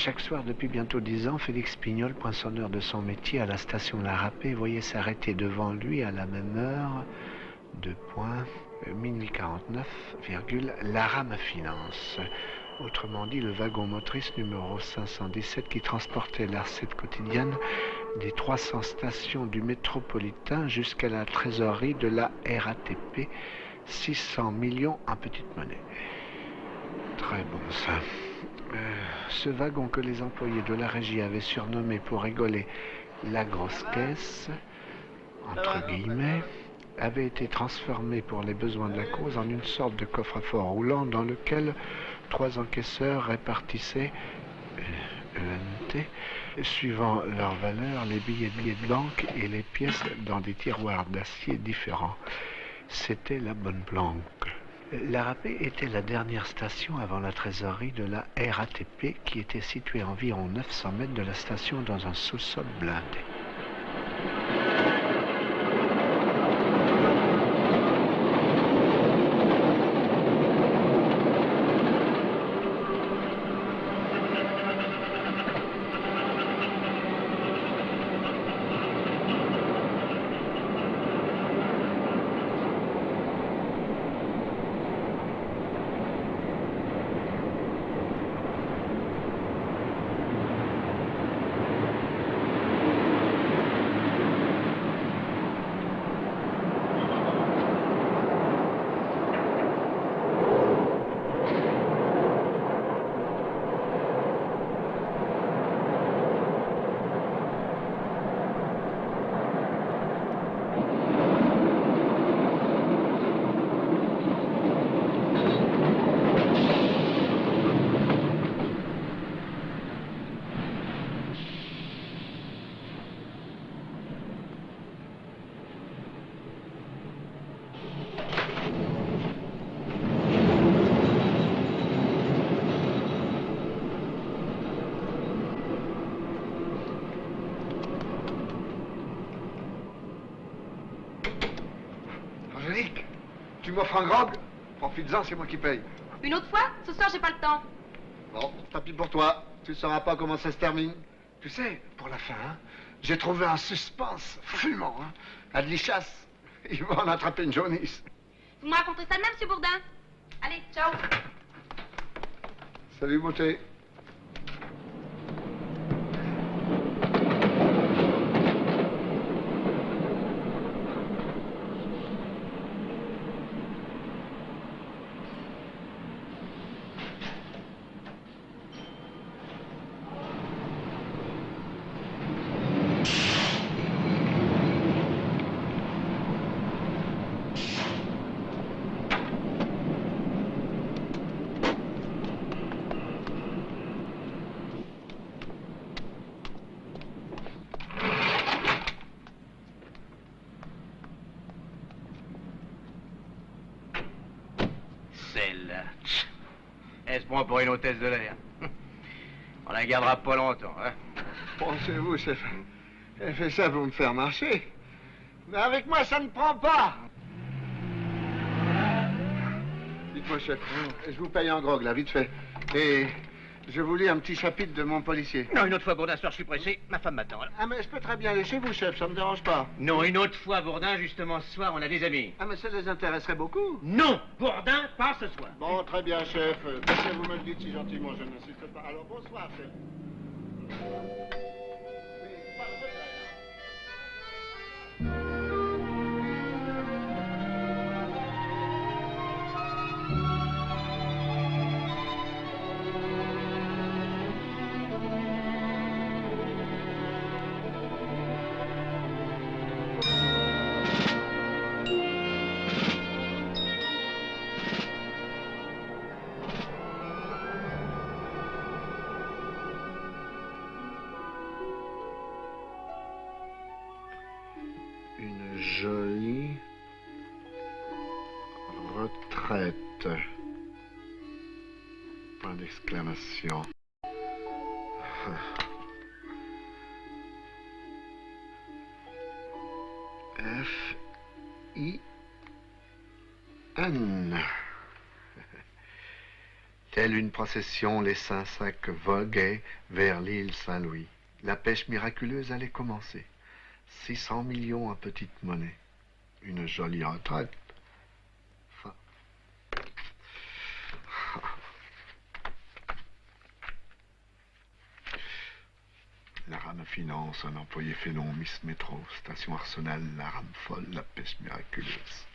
Chaque soir, depuis bientôt 10 ans, Félix Pignol, poinçonneur de son métier à la station La Râpée, voyait s'arrêter devant lui à la même heure, minuit 49, la rame finance. Autrement dit, le wagon motrice numéro 517 qui transportait la recette quotidienne des 300 stations du métropolitain jusqu'à la trésorerie de la RATP, 600 millions en petite monnaie. Très bon ça. Ce wagon que les employés de la régie avaient surnommé pour rigoler la grosse caisse, entre guillemets, avait été transformé pour les besoins de la cause en une sorte de coffre-fort roulant dans lequel 3 encaisseurs répartissaient ENT, suivant leur valeur, les billets de banque et les pièces dans des tiroirs d'acier différents. C'était la bonne planque. La Râpée était la dernière station avant la trésorerie de la RATP qui était située à environ 900 mètres de la station dans un sous-sol blindé. Angélique, tu m'offres un grog? Profites-en, c'est moi qui paye. Une autre fois? Ce soir, j'ai pas le temps. Bon, tant pis pour toi. Tu ne sauras pas comment ça se termine. Tu sais, pour la fin, hein, j'ai trouvé un suspense fumant, hein, à de l'ichasse. Ils vont en attraper une jaunisse. Vous me racontez ça demain, monsieur Bourdin? Allez, ciao. Salut, beauté. Celle-là. Elle se prend pour une hôtesse de l'air. On la gardera pas longtemps, hein. Pensez-vous, chef, elle fait ça pour me faire marcher. Mais avec moi, ça ne prend pas. Dites-moi, chef, je vous paye en grog, là, vite fait. Et je vous lis un petit chapitre de mon policier. Non, une autre fois, Bourdin, ce soir, je suis pressé. Ma femme m'attend. Alors. Ah, mais je peux très bien aller chez vous, chef, ça me dérange pas. Non, une autre fois, Bourdin, justement, ce soir, on a des amis. Ah, mais ça les intéresserait beaucoup. Non, Bourdin, pas ce soir. Bon, très bien, chef. Parce que vous me le dites si gentiment, je n'insiste pas. Alors, bonsoir, chef. Mais pas de regret, une jolie retraite. Point d'exclamation. F-I-N. Telle une procession, les Saint-Sacs voguaient vers l'île Saint-Louis. La pêche miraculeuse allait commencer. 600 millions en petite monnaie. Une jolie retraite. Enfin. La rame finance, un employé félon, Miss Métro, station Arsenal, la rame folle, la pêche miraculeuse.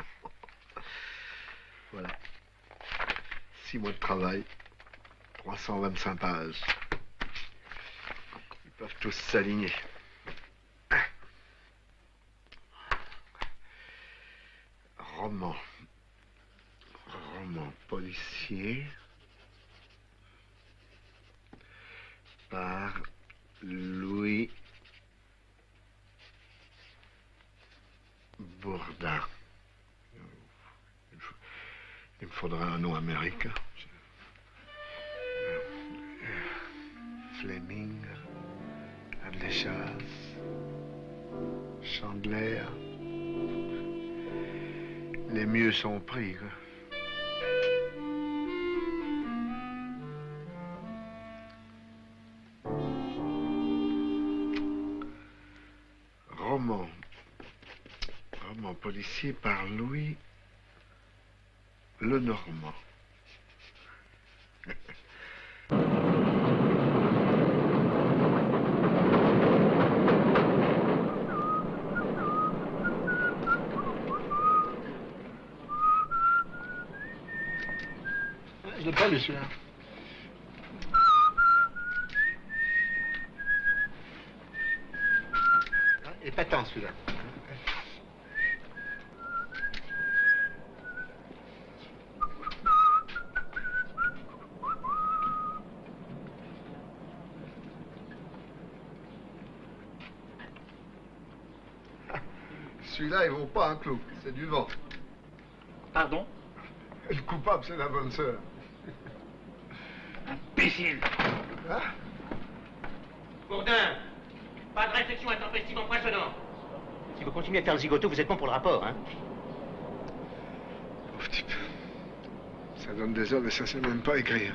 Voilà. 6 mois de travail, 325 pages. Ils peuvent tous s'aligner. Roman. Roman policier par Louis Bourdin. Il me faudra un nom américain. Fleming, Adléchas, Chandler. Les mieux sont pris, quoi. Roman. Roman policier par Louis Lenormand. Je l'ai pas lu celui-là. Il est patent celui-là. Celui-là, il vaut pas un clou. C'est du vent. Pardon? Le coupable, c'est la bonne sœur. Imbécile! Hein? Bourdin, pas de réflexion intempestive empoisonnante. Si vous continuez à faire le zigoto, vous êtes bon pour le rapport, hein? Pauvre type. Ça donne des ordres et ça sait même pas écrire.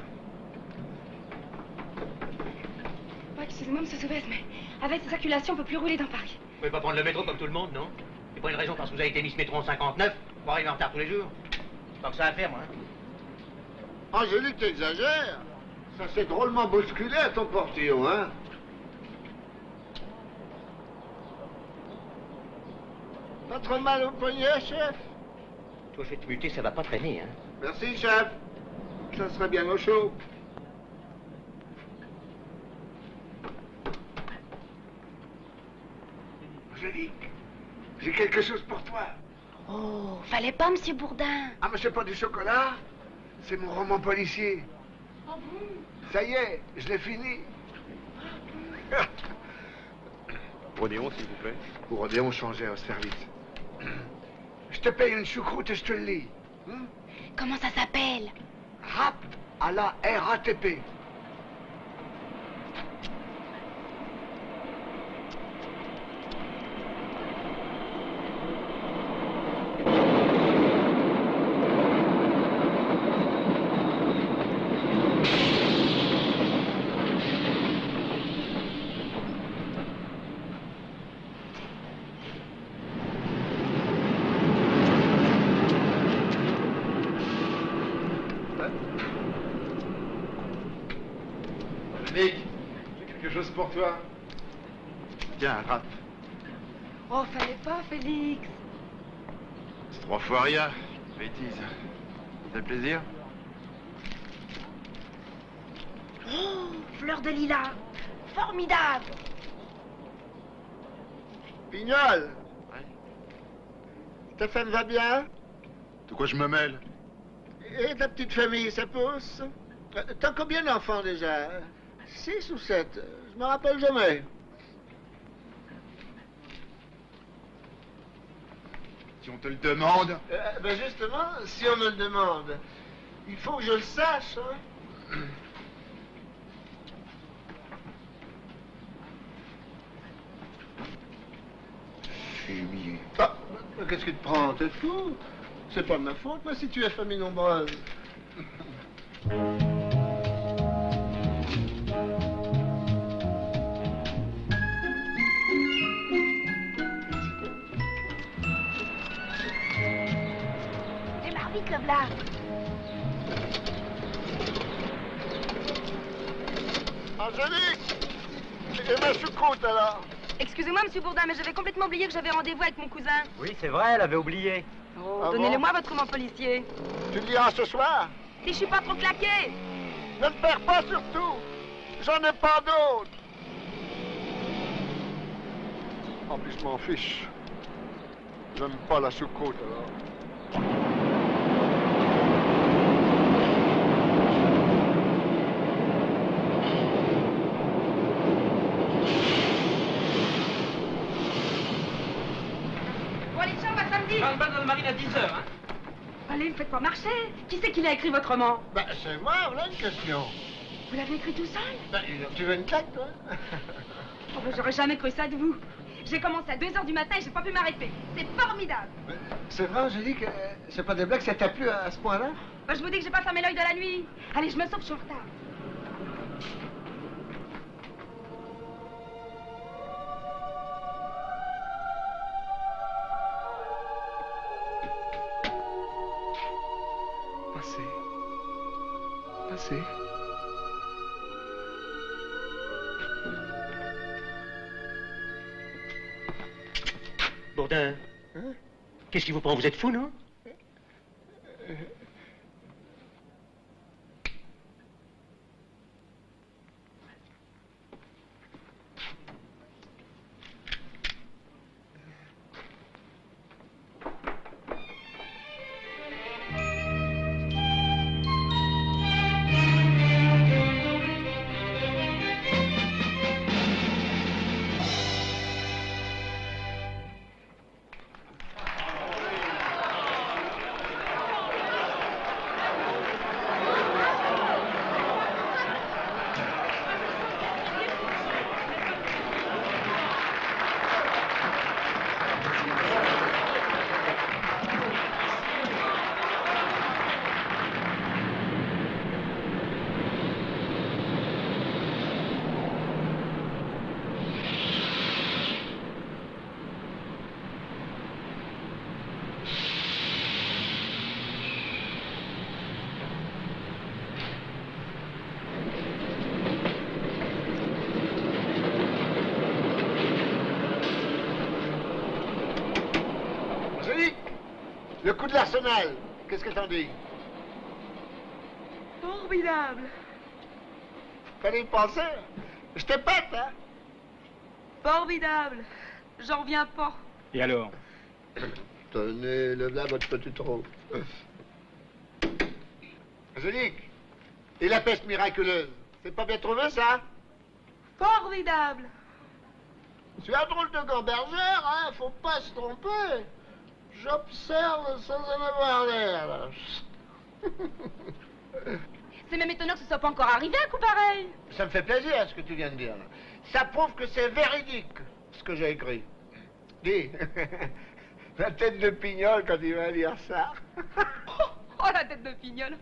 Ouais, excusez-moi, monsieur Sauvez, mais avec ces acculations, on peut plus rouler dans Paris. Vous pouvez pas prendre le métro comme tout le monde, non? C'est pas une raison parce que vous avez été Miss Métro en 59 pour arriver en retard tous les jours. C'est pas que ça à faire, moi, hein? Angélique, t'exagères. Ça s'est drôlement bousculé à ton portillon, hein? Pas trop mal au poignet, chef? Toi, je vais te muter, ça va pas traîner, hein? Merci, chef. Ça serait bien au chaud. Angélique, j'ai quelque chose pour toi. Oh, fallait pas, monsieur Bourdin. Ah, mais c'est pas du chocolat. C'est mon roman policier. Oh bon? Ça y est, je l'ai fini. Odéon, s'il vous plaît. Pour Odéon, changer au service. Je te paye une choucroute et je te le lis. Comment ça s'appelle? Rap à la RATP. Nick, j'ai quelque chose pour toi. Tiens, rap. Oh, fallait pas, Félix. C'est 3 fois rien. Bêtise. Ça fait plaisir? Oh, fleur de lilas. Formidable. Pignol, Ouais. ta femme va bien? De quoi je me mêle? Et ta petite famille, ça pousse? T'as combien d'enfants déjà? 6 ou 7? Je me rappelle jamais. Si on te le demande. Ben justement, si on me le demande, il faut que je le sache, hein? Fumier. Ah, qu'est-ce qui te prend? T'es fou? C'est pas de ma faute, moi, si tu es famille nombreuse. le voilà. Angélique! Et ma choucroute, alors? Excusez-moi, monsieur Bourdin, mais j'avais complètement oublié que j'avais rendez-vous avec mon cousin. Oui, c'est vrai, elle avait oublié. Oh, Ah donnez-le-moi, votre roman policier. Tu le liras ce soir? Si je suis pas trop claqué. Ne le perds pas surtout! J'en ai pas d'autres! En plus, je m'en fiche. J'aime pas la choucroute, alors. Bon, allez, ciao, à samedi. Charles dans le marine à 10h, hein? Allez, ne faites pas marcher. Qui c'est qui l'a écrit, votre roman? Ben, c'est moi, voilà une question. Vous l'avez écrit tout seul? Ben, tu veux une claque, toi? Oh, ben, j'aurais jamais cru ça de vous. J'ai commencé à 2h du matin et j'ai pas pu m'arrêter. C'est formidable. C'est vrai, Angélique, c'est pas des blagues, ça t'a plu à ce point-là? Ben, je vous dis que j'ai pas fermé l'œil de la nuit. Allez, je me sauve, je suis en retard. Passez. Passez. Bourdin. Hein? Qu'est-ce qui vous prend? Vous êtes fou, non? Angélique! Le coup de l'arsenal, qu'est-ce que t'en dis? Formidable. Fallait y penser. Je te pète, hein? Formidable. J'en reviens pas. Et alors? Tenez, le là votre petit trou. Angélique, et la peste miraculeuse, c'est pas bien trouvé, ça? Formidable. Tu as un drôle de gambergère, hein? Faut pas se tromper. J'observe sans en avoir l'air, là. C'est même étonnant que ce soit pas encore arrivé, un coup pareil. Ça me fait plaisir, ce que tu viens de dire, là. Ça prouve que c'est véridique, ce que j'ai écrit. Dis, la tête de Pignol quand il va lire ça. Oh, la tête de Pignol.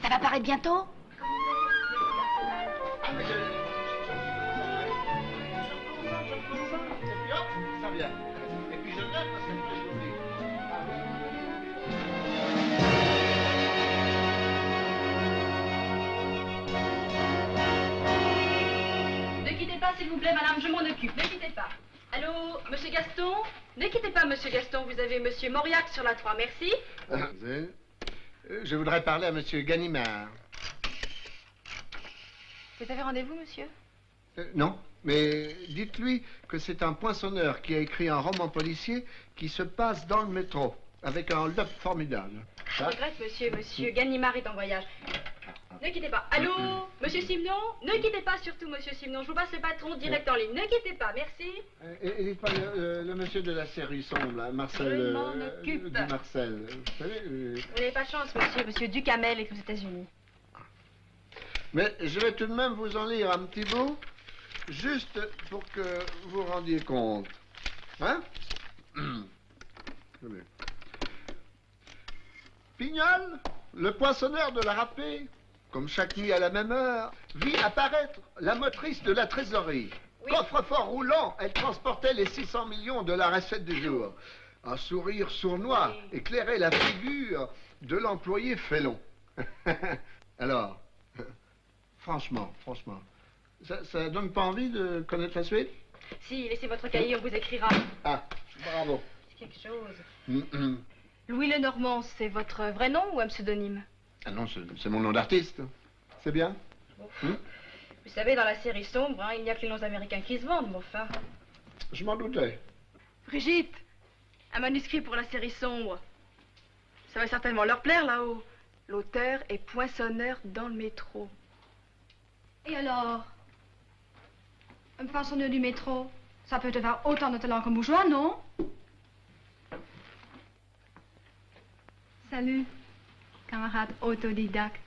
Ça va paraître bientôt? Ça vient. Et puis je note parce que moi je l'oublie. Ne quittez pas, s'il vous plaît, madame, je m'en occupe. Ne quittez pas. Allô, monsieur Gaston? Ne quittez pas, monsieur Gaston. Vous avez monsieur Mauriac sur la 3, merci. Je voudrais parler à monsieur Ganimard. Vous avez rendez-vous, monsieur? Non, mais dites-lui que c'est un poinçonneur qui a écrit un roman policier qui se passe dans le métro, avec un hold-up formidable. Je regrette, monsieur. Monsieur Ganimard est en voyage. Ne quittez pas. Allô, monsieur Simon? Ne quittez pas, surtout, monsieur Simon. Je vous passe le patron direct en ligne. Ne quittez pas, merci. Et dites pas le monsieur de la série sombre, là, Marcel. Je m'en occupe. Du Marcel. Vous savez, Vous n'avez pas de chance, monsieur. Monsieur Ducamel est aux États-Unis. Mais je vais tout de même vous en lire un petit bout, juste pour que vous rendiez compte. Hein? Pignol, le poinçonneur de la râpée, comme chaque nuit à la même heure, vit apparaître la motrice de la trésorerie. Oui. Coffre-fort roulant, elle transportait les 600 millions de la recette du jour. Un sourire sournois Oui. éclairait la figure de l'employé félon. Alors, franchement, ça donne pas envie de connaître la suite? Si, laissez votre cahier, on vous écrira. Ah, bravo. C'est quelque chose. Mm. Louis Lenormand, c'est votre vrai nom ou un pseudonyme? Ah non, c'est mon nom d'artiste. C'est bien? Vous savez, dans la série sombre, hein, il n'y a que les noms américains qui se vendent, mon enfin. Je m'en doutais. Brigitte, un manuscrit pour la série sombre. Ça va certainement leur plaire là-haut. L'auteur est poinçonneur dans le métro. Et alors? Un poinçonneur du métro, ça peut avoir autant de talent qu'un bourgeois, non? Salut, camarade autodidacte.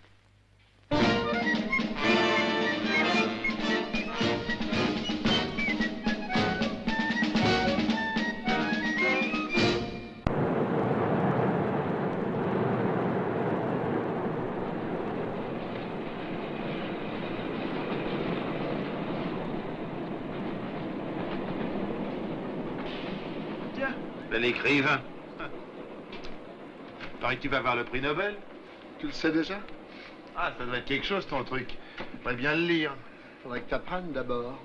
L'écrivain. Pareil que tu vas avoir le prix Nobel. Tu le sais déjà? Ah, ça doit être quelque chose, ton truc. Faudrait bien le lire. Faudrait que t'apprennes d'abord.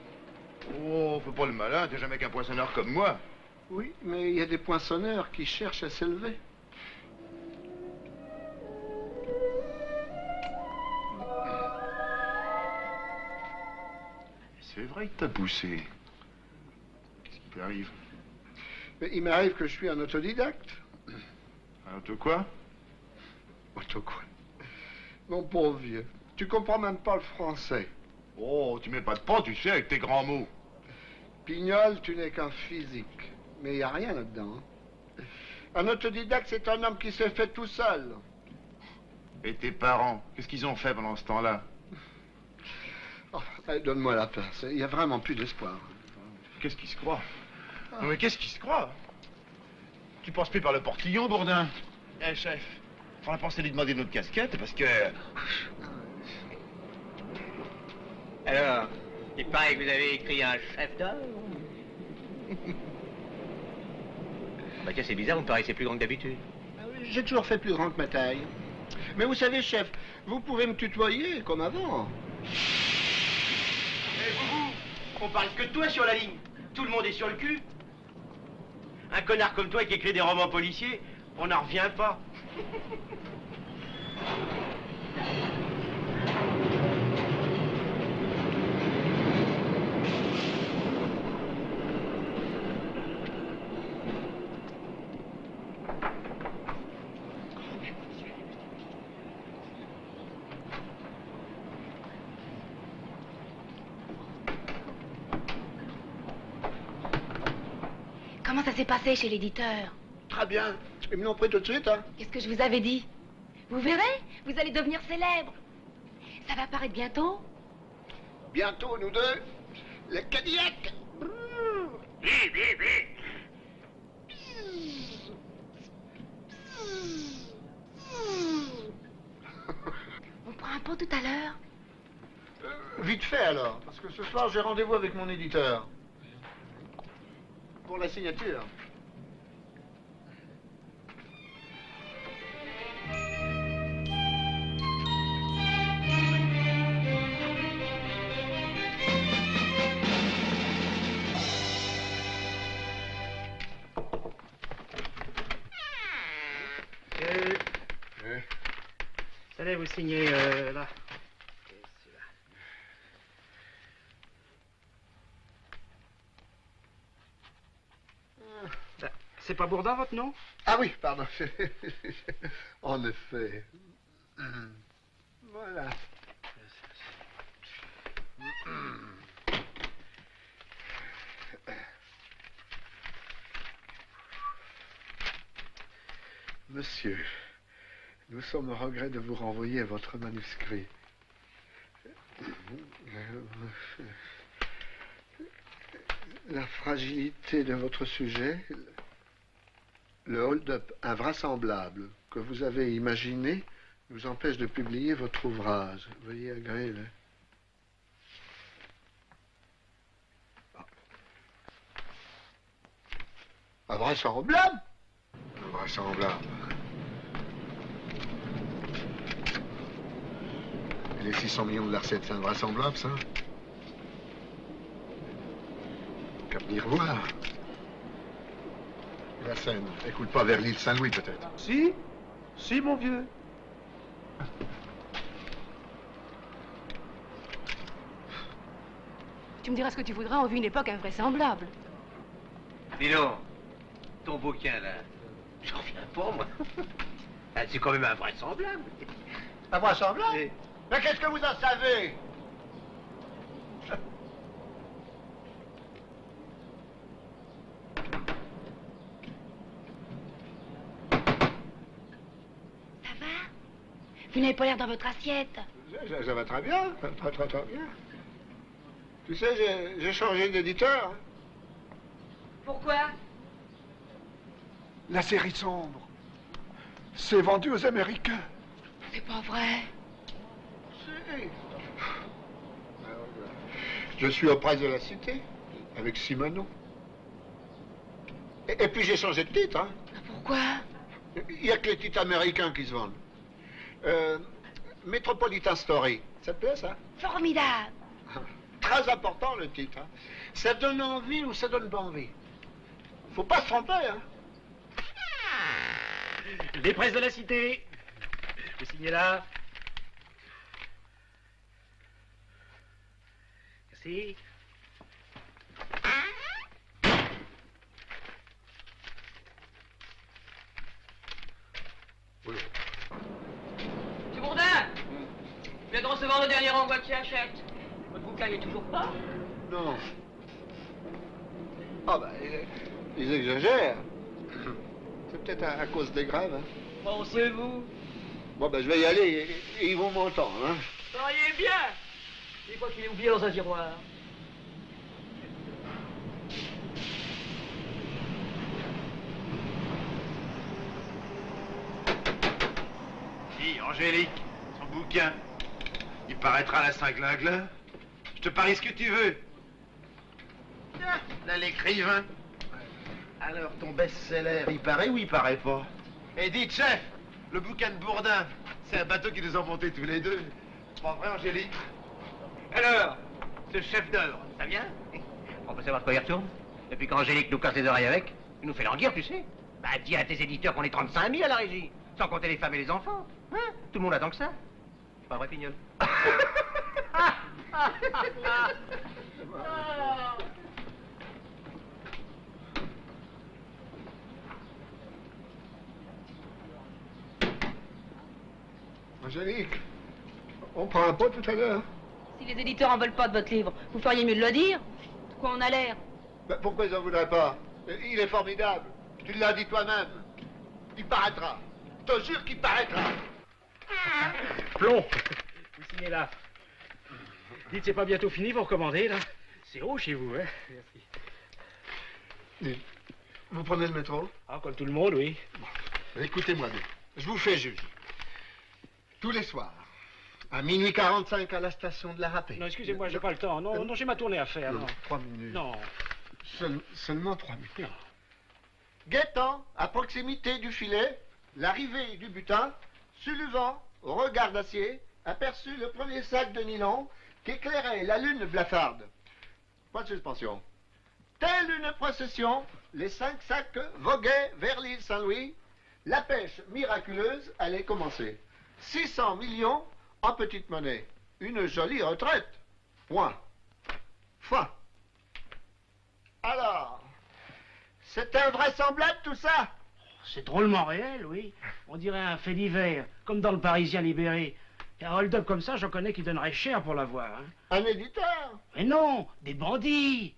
Oh, fais pas le malin, t'es jamais qu'un poinçonneur comme moi. Oui, mais il y a des poinçonneurs qui cherchent à s'élever. C'est vrai que t'as poussé. Qu'est-ce qui t'arrive? Mais il m'arrive que je suis un autodidacte. Un auto quoi? Auto quoi? Mon pauvre vieux, tu comprends même pas le français. Oh, tu mets pas de pas, tu sais, avec tes grands mots. Pignol, tu n'es qu'un physique. Mais il n'y a rien là-dedans. Hein. Un autodidacte, c'est un homme qui s'est fait tout seul. Et tes parents, qu'est-ce qu'ils ont fait pendant ce temps-là? Oh, allez, donne-moi la place. Il n'y a vraiment plus d'espoir. Qu'est-ce qu'il se croit? Non, mais qu'est-ce qu'il se croit? Tu passes plus par le portillon, Bourdin? Eh, chef, on a pensé lui demander notre casquette parce que... Alors, il paraît que vous avez écrit un chef d'œuvre. Bah tiens, c'est bizarre, vous me paraissez plus grand que d'habitude. J'ai toujours fait plus grand que ma taille. Mais vous savez, chef, vous pouvez me tutoyer comme avant. Eh, vous, on parle que de toi sur la ligne. Tout le monde est sur le cul. Un connard comme toi qui écrit des romans policiers, on n'en revient pas. Comment ça s'est passé chez l'éditeur? Très bien. Ils me l'ont pris tout de suite, hein. Qu'est-ce que je vous avais dit? Vous verrez, vous allez devenir célèbre. Ça va paraître bientôt. Bientôt, nous deux, le Cadillac. On prend un pot tout à l'heure. Vite fait alors, parce que ce soir j'ai rendez-vous avec mon éditeur. Pour la signature. Ça allez vous signer là. C'est pas Bourdin, votre nom? Ah oui, pardon. En effet. Voilà. Monsieur, nous sommes au regret de vous renvoyer votre manuscrit. La fragilité de votre sujet, le hold-up invraisemblable que vous avez imaginé nous empêche de publier votre ouvrage. Veuillez agréer Invraisemblable. Invraisemblable. Et les 600 millions de la recette, c'est invraisemblable, ça? Qu'à venir voir. Et la Seine, elle coule pas vers l'île Saint-Louis, peut-être? Si, si, mon vieux. Tu me diras ce que tu voudras en vue une époque invraisemblable. Dis donc, ton bouquin, là, j'en reviens pas, moi. Ah, c'est quand même invraisemblable. Invraisemblable? Mais qu'est-ce que vous en savez? Ça va? Vous n'avez pas l'air dans votre assiette. Ça va très bien, très bien. Tu sais, j'ai changé d'éditeur. Pourquoi? La série sombre. C'est vendu aux Américains. C'est pas vrai. Si. Je suis aux presses de la Cité, avec Simoneau. Et puis j'ai changé de titre, hein. Pourquoi? Il n'y a que les titres américains qui se vendent. Metropolitan Story. Ça te plaît, ça? Formidable. Très important, le titre. Hein. Ça donne envie ou ça donne pas envie? Faut pas se tromper, hein. Les presses de la Cité. Vous signez là. Merci. Oui. Monsieur Bourdin, je viens de recevoir le dernier envoi de chez Hachette. Votre bouquin n'y est toujours pas? Non. Ah ben, ils exagèrent. C'est peut-être à cause des grèves, hein. Pensez-vous? Bon ben, je vais y aller et ils vont m'entendre, hein. Seriez bien. Des fois qu'il est oublié dans un tiroir. Si, Angélique, son bouquin. Il paraîtra à la Saint-Glinglin. Je te parie ce que tu veux. Tiens, là, l'écrivain. Alors, ton best-seller, il paraît ou il paraît pas? Et dites, chef, le bouquin de Bourdin, c'est un bateau qui nous a montés tous les deux. C'est pas vrai, Angélique? Alors, ce chef-d'œuvre, ça vient? On peut savoir de quoi il retourne? Et puis quand Angélique nous casse les oreilles avec, il nous fait languir, tu sais. Bah, dis à tes éditeurs qu'on est 35 000 à la régie, sans compter les femmes et les enfants. Hein? Tout le monde attend que ça. C'est pas vrai, Pignol? Angélique, on prend un pot tout à l'heure. Si les éditeurs en veulent pas de votre livre, vous feriez mieux de le dire. De quoi on a l'air? Ben, pourquoi ils en voudraient pas? Il est formidable. Tu l'as dit toi-même. Il paraîtra. Je te jure qu'il paraîtra. Plomb. Vous signez là. Dites, c'est pas bientôt fini, vous recommandez, là? C'est haut chez vous, hein? Merci. Vous prenez le métro? Ah, comme tout le monde, oui. Bon. Écoutez-moi bien. Je vous fais juge. Tous les soirs, à minuit 45 à la station de la Râpée. Non, excusez-moi, j'ai pas le temps. Non, non, j'ai ma tournée à faire. Non, 3 minutes. Non. Seulement 3 minutes. Guettant, à proximité du filet, l'arrivée du butin, sur le vent, au regard d'acier, aperçut le premier sac de nylon qu'éclairait la lune blafarde. Point de suspension. Telle une procession, les 5 sacs voguaient vers l'île Saint-Louis. La pêche miraculeuse allait commencer. 600 millions en petite monnaie. Une jolie retraite. Point. Fin. Alors, c'est invraisemblable tout ça? C'est drôlement réel, oui. On dirait un fait divers, comme dans le Parisien libéré. Et un hold-up comme ça, j'en connais qui donnerait cher pour l'avoir. Hein. Un éditeur? Mais non, des bandits.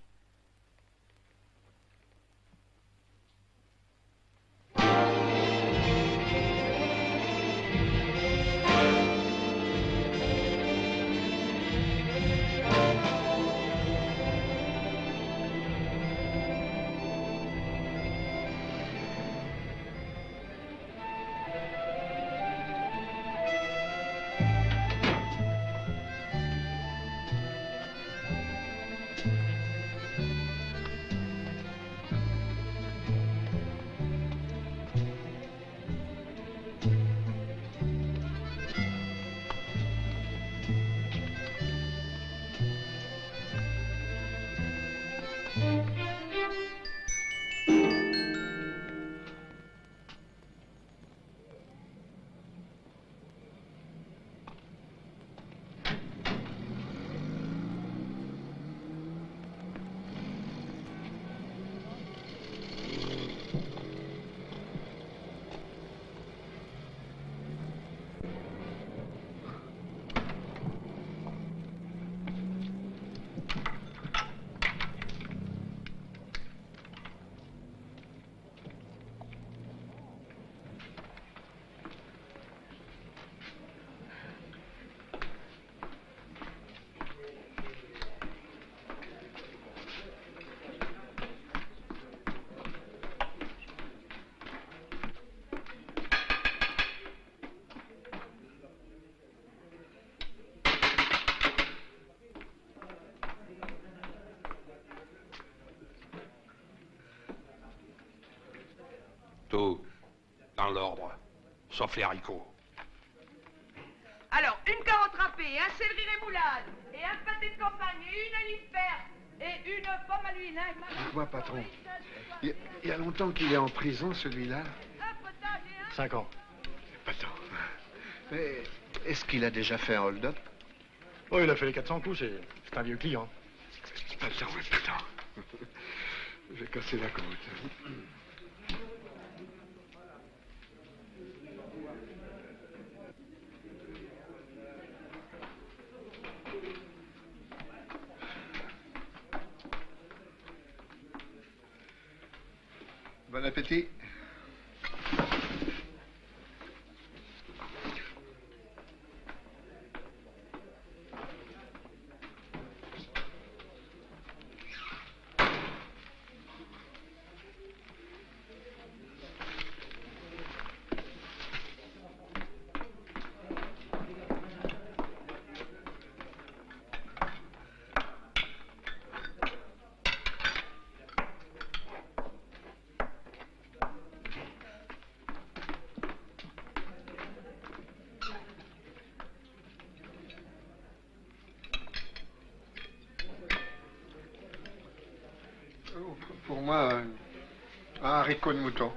Tout dans l'ordre, sauf les haricots. Alors, une carotte râpée, un céleri rémoulade, et un pâté de campagne, et une olive verte, et une pomme à l'huile. Dites-moi, patron, il y a longtemps qu'il est en prison, celui-là? 5 ans. Pas tant. Mais est-ce qu'il a déjà fait un hold-up? Oh, il a fait les 400 coups, c'est un vieux client. Pas tant, oui, pas tant. Je vais casser la côte. Bon appétit. Pour moi, un haricot de mouton.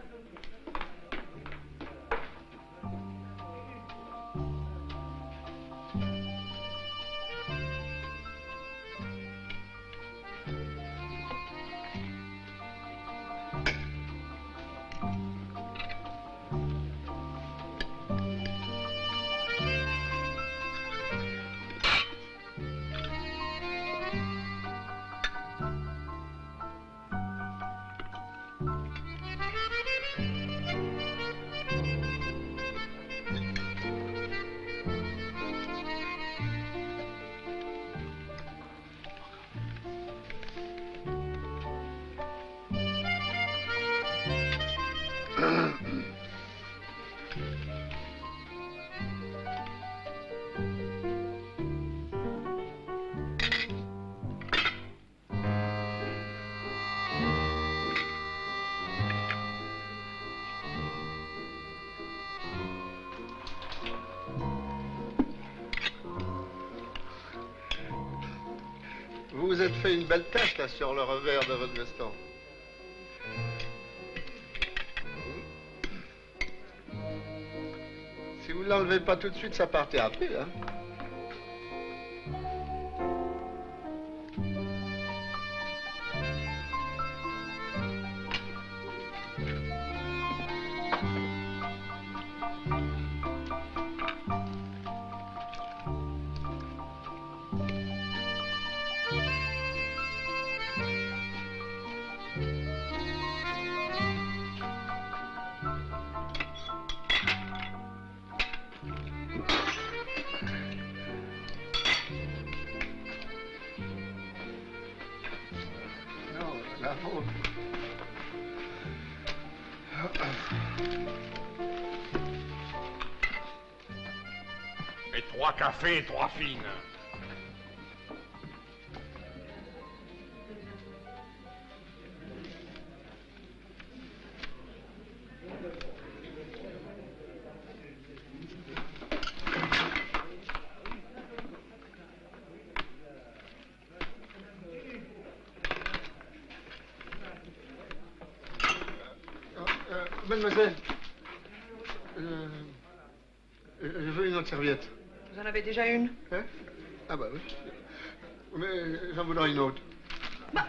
Vous vous êtes fait une belle tache là sur le revers de votre veston. Si vous ne l'enlevez pas tout de suite, ça partira après, hein. La vôtre. Et 3 cafés et 3 fines. Mademoiselle, je veux une autre serviette. Vous en avez déjà une? Hein? Ah bah oui. Mais j'en voudrais une autre. Bah.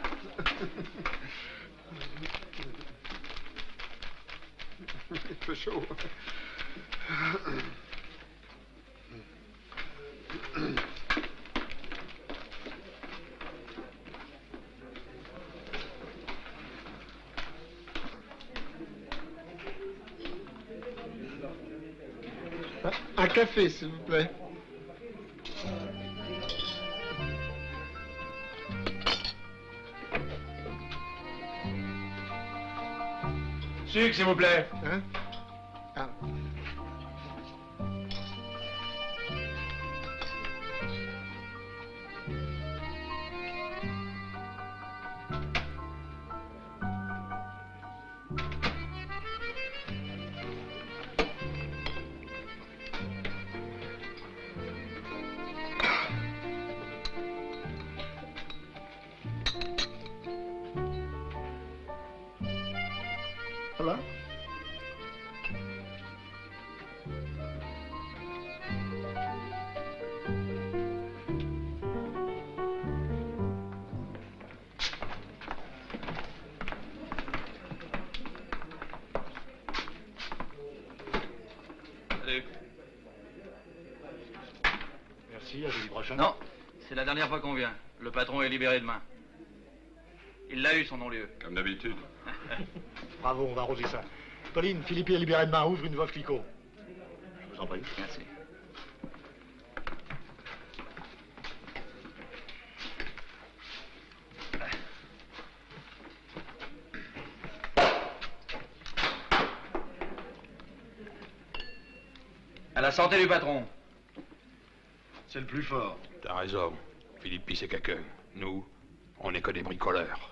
Il fait chaud. Un café, s'il vous plaît. Sucre, s'il vous plaît. Hein? Ah. Ça va? Salut. Merci, à jeudi prochain. Non, c'est la dernière fois qu'on vient. Le patron est libéré demain. Il l'a eu, son non-lieu. Comme d'habitude. Bravo, on va arroser ça. Pauline, Philippe est libéré demain, ouvre une Veuve Clicquot. Je vous en prie. Merci. À la santé du patron. C'est le plus fort. T'as raison. Philippe, c'est quelqu'un. Nous, on n'est que des bricoleurs.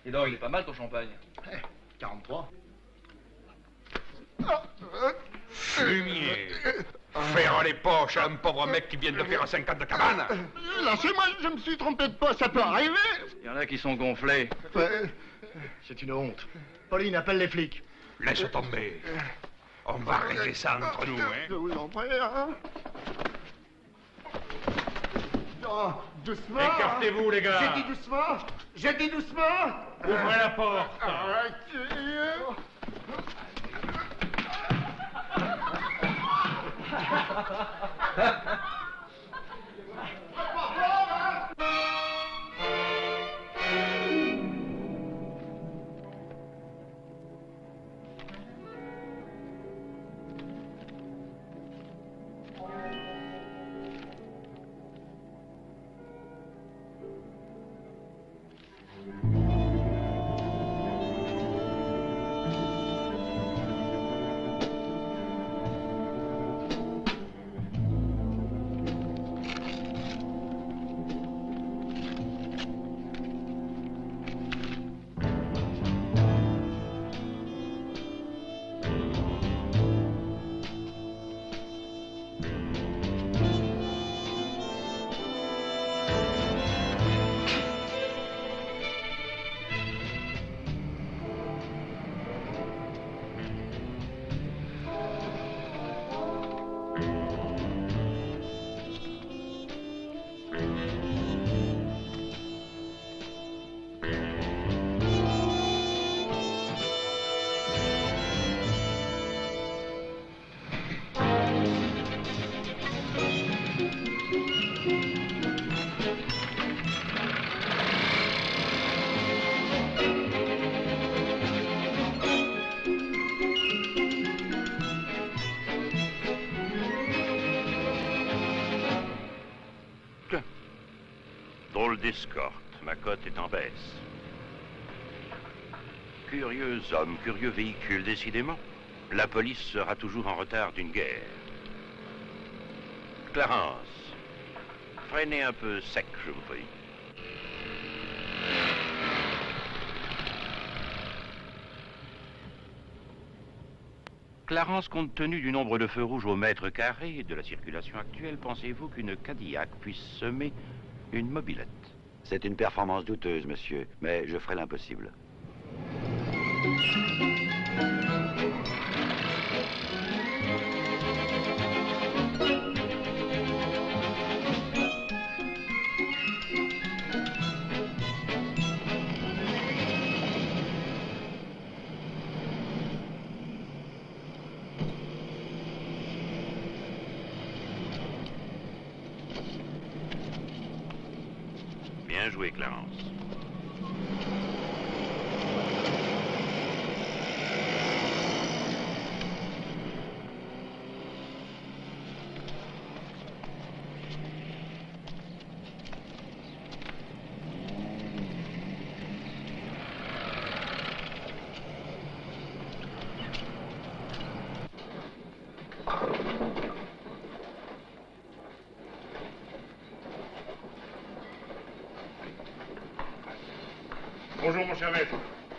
Et donc, il est pas mal ton champagne. 43. Fumier. Faire les poches à un pauvre mec qui vient de faire un 50 de cabane. Lâchez-moi, je me suis trompé de poste, ça peut arriver. Il y en a qui sont gonflés. C'est une honte. Pauline, appelle les flics. Laisse tomber. On va régler ça entre nous, hein. Je vous en prie, hein. Oh, doucement. Écartez-vous, les gars. J'ai dit doucement. J'ai dit doucement. Ouvrez la porte. Arrêtez. Drôle d'escorte, ma cote est en baisse. Curieux homme, curieux véhicule, décidément. La police sera toujours en retard d'une guerre. Clarence, freinez un peu sec, je vous prie. Clarence, compte tenu du nombre de feux rouges au mètre carré et de la circulation actuelle, pensez-vous qu'une Cadillac puisse semer une mobilette? C'est une performance douteuse, monsieur, mais je ferai l'impossible. Bien joué, Clarence. Bonjour, mon cher maître.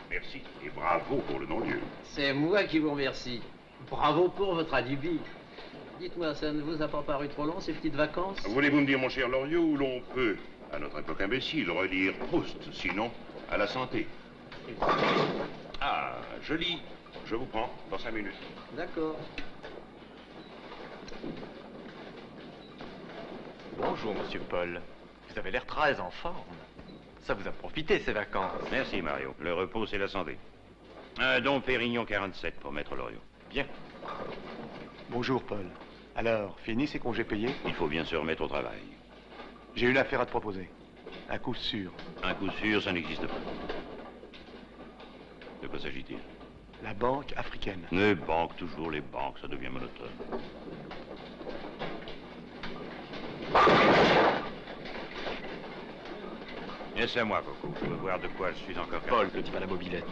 Merci et bravo pour le non-lieu. C'est moi qui vous remercie. Bravo pour votre alibi. Dites-moi, ça ne vous a pas paru trop long, ces petites vacances? Voulez-vous me dire, mon cher Loriot, où l'on peut À notre époque imbécile, relire Proust, sinon à la santé. Ah, je lis. Je vous prends dans 5 minutes. D'accord. Bonjour, monsieur Paul. Vous avez l'air très en forme. Ça vous a profité, ces vacances. Merci, Mario. Le repos, c'est la santé. Dom Pérignon 47 pour Maître Loriot. Bien. Bonjour, Paul. Alors, fini ces congés payés? Il faut bien se remettre au travail. J'ai une affaire à te proposer. Un coup sûr. Un coup sûr, ça n'existe pas. De quoi s'agit-il? La banque africaine. Les banques, toujours les banques, ça devient monotone. Et c'est à moi, Coco. Je veux voir de quoi je suis encore capable. Paul, le type à la mobilette.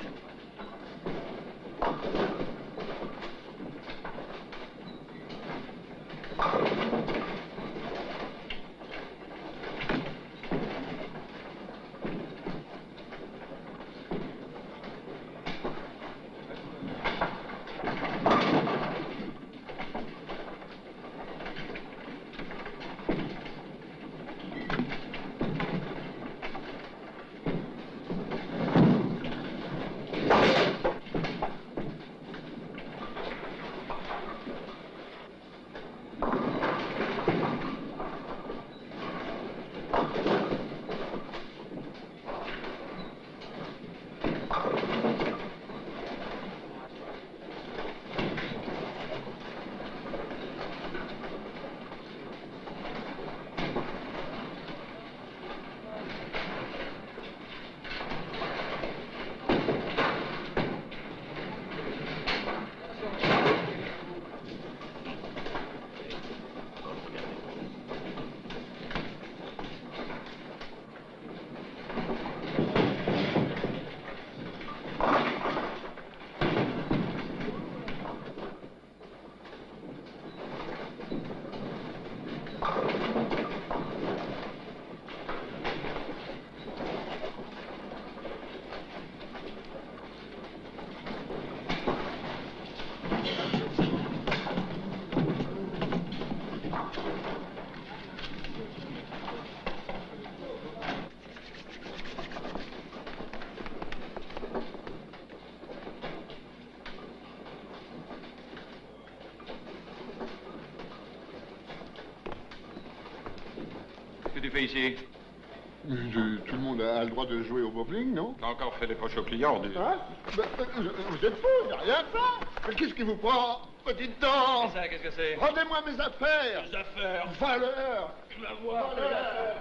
Qu'est-ce que tu fais ici? Tout le monde a le droit de jouer au bowling, non? T'as encore fait des poches aux clients, dis. Hein? Vous êtes fous, il n'y a rien de ça. Mais qu'est-ce qui vous prend? Petite dent! Qu'est-ce que c'est? Rendez-moi mes affaires! Les affaires! Voleur! Je la vois! Voleur!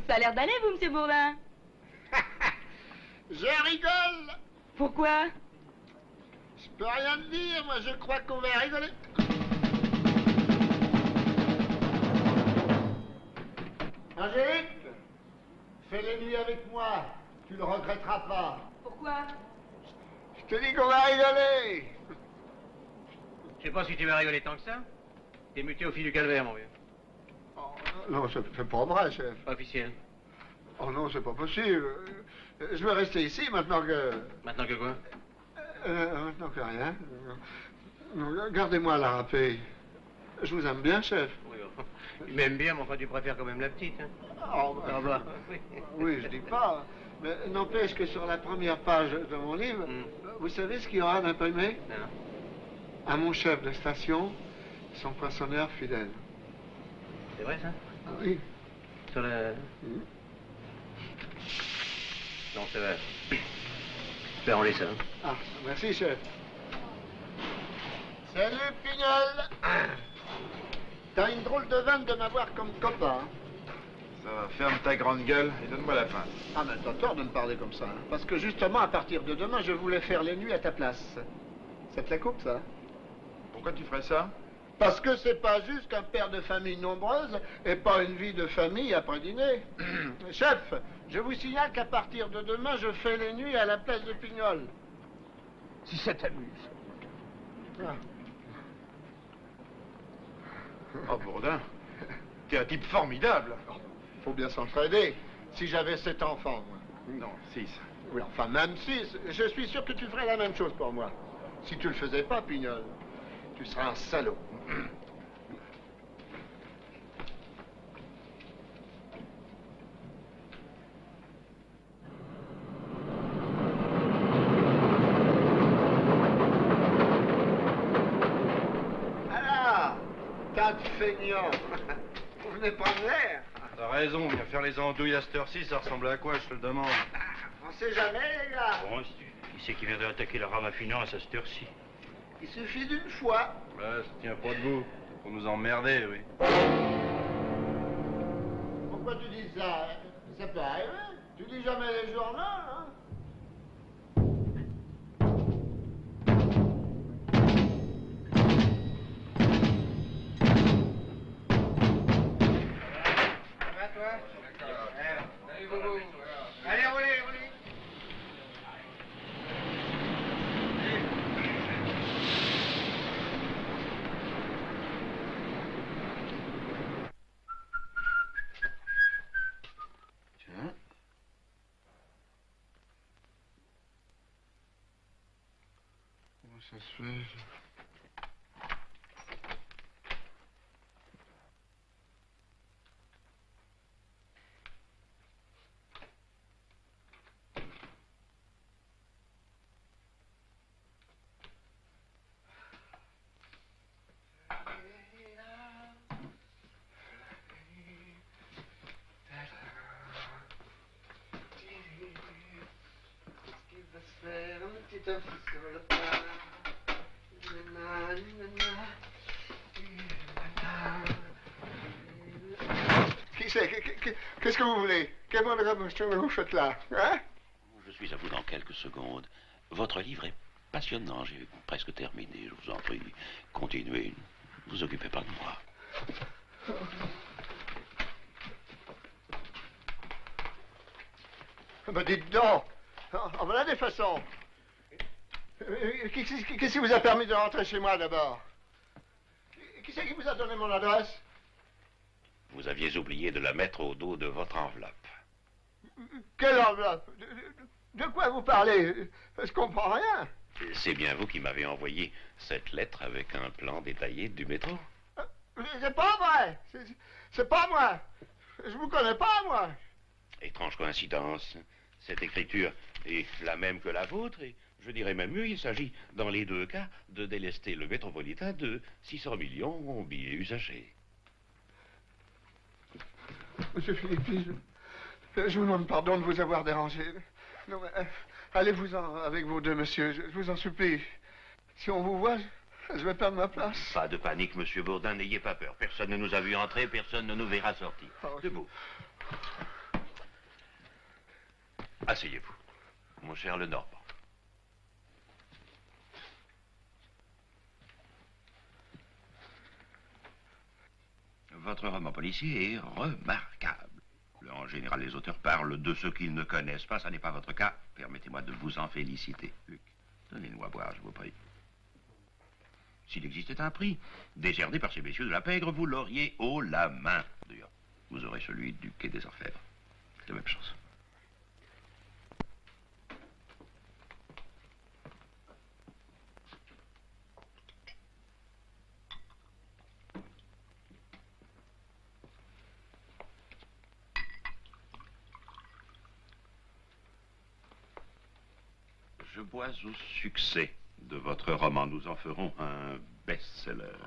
Ça a l'air d'aller, vous, monsieur Bourdin. Je rigole! Pourquoi? Je peux rien te dire, moi je crois qu'on va rigoler. Angélique, fais les nuits avec moi, tu le regretteras pas. Pourquoi? Je te dis qu'on va rigoler. Je sais pas si tu vas rigoler tant que ça. T'es muté au fil du calvaire, mon vieux. Non, c'est pas vrai, chef. Pas officiel. Oh non, c'est pas possible. Je vais rester ici maintenant que... Maintenant que quoi? Maintenant que rien. Gardez-moi la râpée. Je vous aime bien, chef. Oui, bon. Tu m'aimes bien, mais enfin, tu préfères quand même la petite, hein? Oh, bah, oui, je dis pas. Mais n'empêche que sur la première page de mon livre, vous savez ce qu'il y aura d'imprimé? Non. À mon chef de station, son poinçonneur fidèle. C'est vrai, ça? Oui. Sur la... Non, c'est vrai. Je vais enlever ça. Ah, merci, chef. Salut, Pignol. T'as une drôle de vanne de m'avoir comme copain. Ça va, ferme ta grande gueule et donne-moi la fin. Ah, mais t'as tort de me parler comme ça. Hein. Parce que justement, à partir de demain, je voulais faire les nuits à ta place. Ça te la coupe, ça? Pourquoi tu ferais ça? Parce que c'est pas juste qu'un père de famille nombreuse et pas une vie de famille après dîner. Chef, je vous signale qu'à partir de demain, je fais les nuits à la place de Pignol. Si ça t'amuse. Ah. Oh, Bourdin, t'es un type formidable. Faut bien s'entraider. Si j'avais 7 enfants, moi. Non, 6. Oui, enfin, même 6. Je suis sûr que tu ferais la même chose pour moi. Si tu le faisais pas, Pignol, tu serais un salaud. Alors, tas de feignants. Vous venez prendre l'air. T'as raison, viens faire les andouilles à cette heure-ci, ça ressemble à quoi, je te le demande? On sait jamais, les gars. Bon, qui c'est qui viendrait attaquer la rame à finance à cette heure-ci? Il suffit d'une fois. Ouais, ça tient pas debout. Pour nous emmerder, oui. Pourquoi tu dis ça? Ça peut arriver. Tu lis jamais les journaux, hein? Allez, roulez. Tiens. Comment ça se fait? Qui c'est? Qu'est-ce que vous voulez? Quelle bonne révolution vous faites là? Hein? Je suis à vous dans quelques secondes. Votre livre est passionnant. J'ai presque terminé. Je vous en prie, continuez. Ne vous occupez pas de moi. Ben dites donc! En voilà des façons! Qu'est-ce qui vous a permis de rentrer chez moi d'abord? Qui c'est qui vous a donné mon adresse? Vous aviez oublié de la mettre au dos de votre enveloppe. Quelle enveloppe? De quoi vous parlez? Je comprends rien. C'est bien vous qui m'avez envoyé cette lettre avec un plan détaillé du métro. C'est pas vrai! C'est pas moi! Je vous connais pas, moi! Étrange coïncidence. Cette écriture est la même que la vôtre et je dirais même mieux, il s'agit dans les deux cas de délester le métropolitain de 600 millions en billets usagés. Monsieur Philippe, je vous demande pardon de vous avoir dérangé. Non, mais, allez-vous-en avec vos deux messieurs, je vous en supplie. Si on vous voit, je vais perdre ma place. Pas de panique, monsieur Bourdin, n'ayez pas peur. Personne ne nous a vu entrer, personne ne nous verra sortir. Debout. Asseyez-vous, mon cher Lenormand. Votre roman policier est remarquable. En général, les auteurs parlent de ce qu'ils ne connaissent pas. Ça n'est pas votre cas. Permettez-moi de vous en féliciter. Luc, donnez-nous à boire, je vous prie. S'il existait un prix décerné par ces messieurs de la pègre, vous l'auriez haut la main. D'ailleurs, vous aurez celui du quai des Orfèvres. C'est la même chose. Je bois au succès de votre roman. Nous en ferons un best-seller.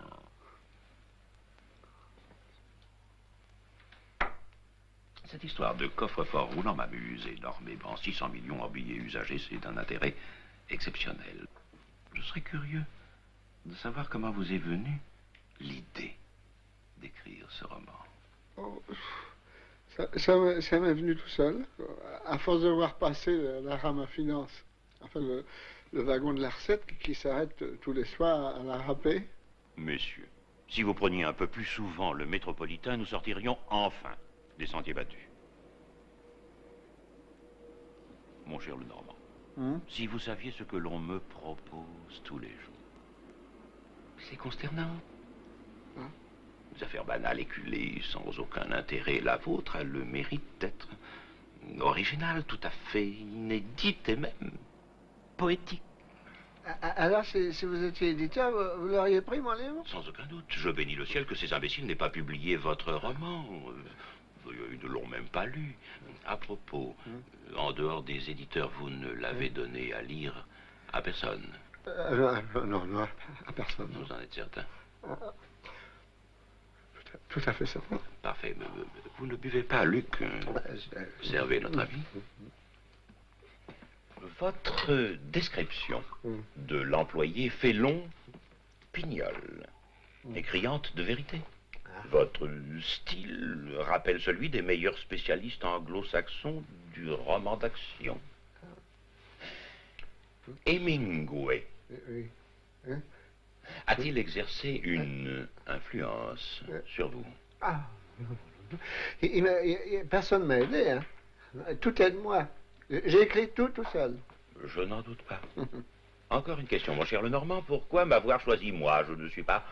Cette histoire de coffre-fort roulant m'amuse énormément. 600 millions en billets usagés, c'est d'un intérêt exceptionnel. Je serais curieux de savoir comment vous est venue l'idée d'écrire ce roman. Oh, ça m'est venu tout seul, à force de voir passer la rame à finance. Enfin, le wagon de la recette qui s'arrête tous les soirs à la râpée. Messieurs, si vous preniez un peu plus souvent le métropolitain, nous sortirions enfin des sentiers battus. Mon cher Lenormand, si vous saviez ce que l'on me propose tous les jours, c'est consternant. Des affaires banales, éculées, sans aucun intérêt. La vôtre a le mérite d'être originale, tout à fait inédite et même poétique. Alors, si vous étiez éditeur, vous l'auriez pris, mon livre? Sans aucun doute. Je bénis le ciel que ces imbéciles n'aient pas publié votre roman. Ils ne l'ont même pas lu. À propos, en dehors des éditeurs, vous ne l'avez donné à lire à personne? Non, à personne. Vous en êtes certain? Tout à fait certain. Parfait. Mais vous ne buvez pas, Luc. Servez notre ami. Votre description de l'employé Félon Pignol est criante de vérité. Votre style rappelle celui des meilleurs spécialistes anglo-saxons du roman d'action. Hemingway a-t-il exercé une influence sur vous? Personne ne m'a aidé, hein. Tout est de moi. J'ai écrit tout seul. Je n'en doute pas. Encore une question, mon cher Lenormand. Pourquoi m'avoir choisi moi? Je ne suis pas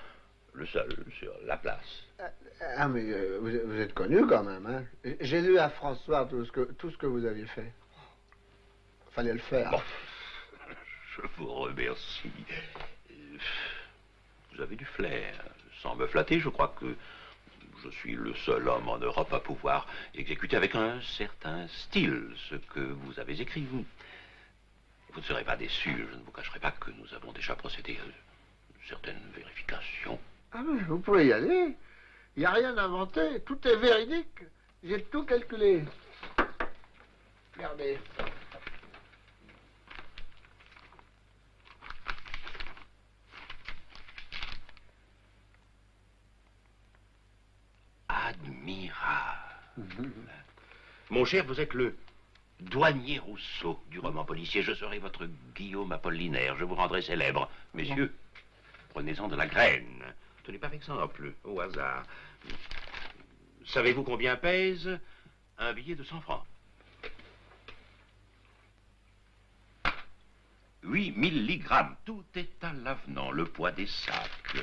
le seul sur la place. Ah, mais vous êtes connu quand même, hein. J'ai lu à François tout ce que vous aviez fait. Fallait le faire. Bon. Je vous remercie. Vous avez du flair. Sans me flatter, je crois que je suis le seul homme en Europe à pouvoir exécuter avec un certain style ce que vous avez écrit. Vous ne serez pas déçu. Je ne vous cacherai pas que nous avons déjà procédé à certaines vérifications. Ah, mais vous pouvez y aller. Il n'y a rien inventé. Tout est véridique. J'ai tout calculé. Regardez. Admirable. Mon cher, vous êtes le douanier Rousseau du roman policier. Je serai votre Guillaume Apollinaire. Je vous rendrai célèbre. Messieurs, prenez-en de la graine. Tenez par exemple, au hasard. Savez-vous combien pèse un billet de 100 francs? 8 milligrammes. Tout est à l'avenant. Le poids des sacs,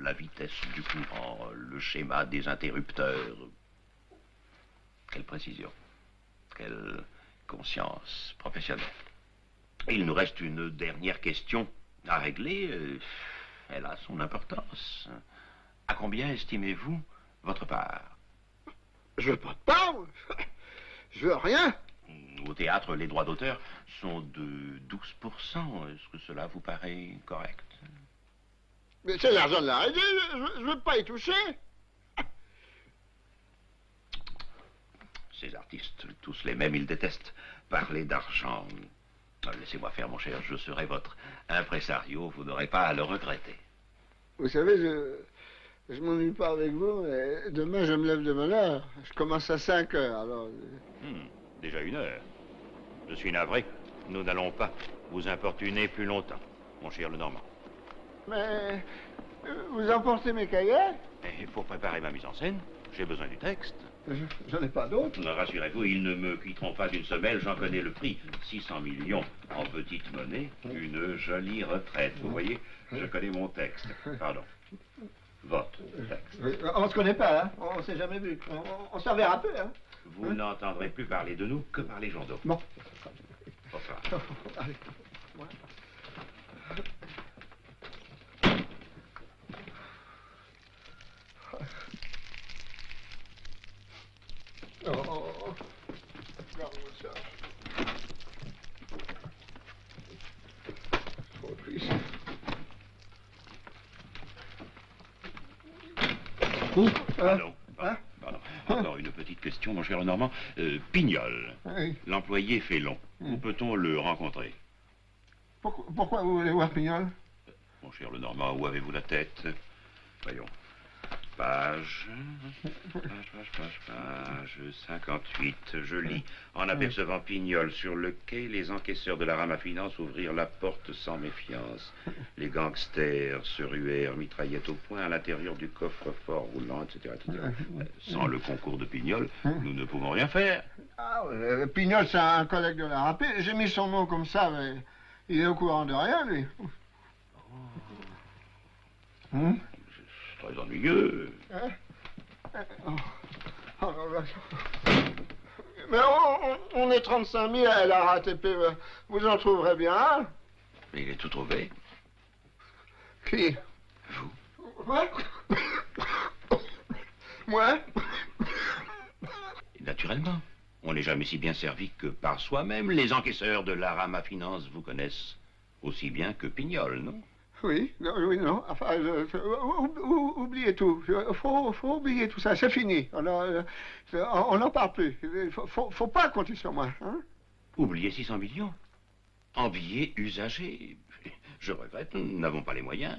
la vitesse du courant, le schéma des interrupteurs. Quelle précision. Quelle conscience professionnelle. Il nous reste une dernière question à régler. Elle a son importance. À combien estimez-vous votre part? Je veux pas de part. Je veux rien. Au théâtre, les droits d'auteur sont de 12%. Est-ce que cela vous paraît correct? Mais c'est l'argent de la régie, je veux pas y toucher. Ces artistes, tous les mêmes, ils détestent parler d'argent. Laissez-moi faire, mon cher, je serai votre impresario, vous n'aurez pas à le regretter. Vous savez, je m'ennuie pas avec vous, mais demain je me lève de bonne heure. Je commence à 5 heures, alors... Déjà 1 heure. Je suis navré. Nous n'allons pas vous importuner plus longtemps, mon cher Lenormand. Mais vous emportez mes cahiers? Et pour préparer ma mise en scène, j'ai besoin du texte. J'en ai pas d'autres. Rassurez-vous, ils ne me quitteront pas d'une semelle, j'en connais le prix. 600 millions en petite monnaie, une jolie retraite. Vous voyez, je connais mon texte. Pardon. Votre texte. On se connaît pas, hein. On s'est jamais vu. On se reverra peu, hein. Vous n'entendrez plus parler de nous que par les journaux. Bon. Bonsoir. Allez. Regarde-moi ça. Trop triste. Pardon. Pardon. Encore une petite question, mon cher Normand. Pignol, l'employé Félon, où peut-on le rencontrer? Pourquoi vous voulez voir Pignol? Mon cher Lenormand, où avez-vous la tête? Voyons. Page 58, je lis. En apercevant Pignol sur le quai, les encaisseurs de la rame à finance ouvrirent la porte sans méfiance. Les gangsters se ruèrent, mitraillettes au poing à l'intérieur du coffre-fort roulant, etc., etc. Sans le concours de Pignol, nous ne pouvons rien faire. Ah, Pignol, c'est un collègue de la RAP. J'ai mis son nom comme ça, mais il est au courant de rien, lui. Très ennuyeux. Hein? Mais on est 35 000 à la RATP. Vous en trouverez bien un. Mais il est tout trouvé. Qui? Vous. Moi? Moi? Naturellement. On n'est jamais si bien servi que par soi-même. Les encaisseurs de la rame à finance vous connaissent aussi bien que Pignol, non? Oui, non. Enfin, oubliez tout. Faut oublier tout ça. C'est fini. On n'en parle plus. Faut pas compter sur moi. Hein? Oubliez 600 millions. En billets usagés. Je regrette, nous n'avons pas les moyens.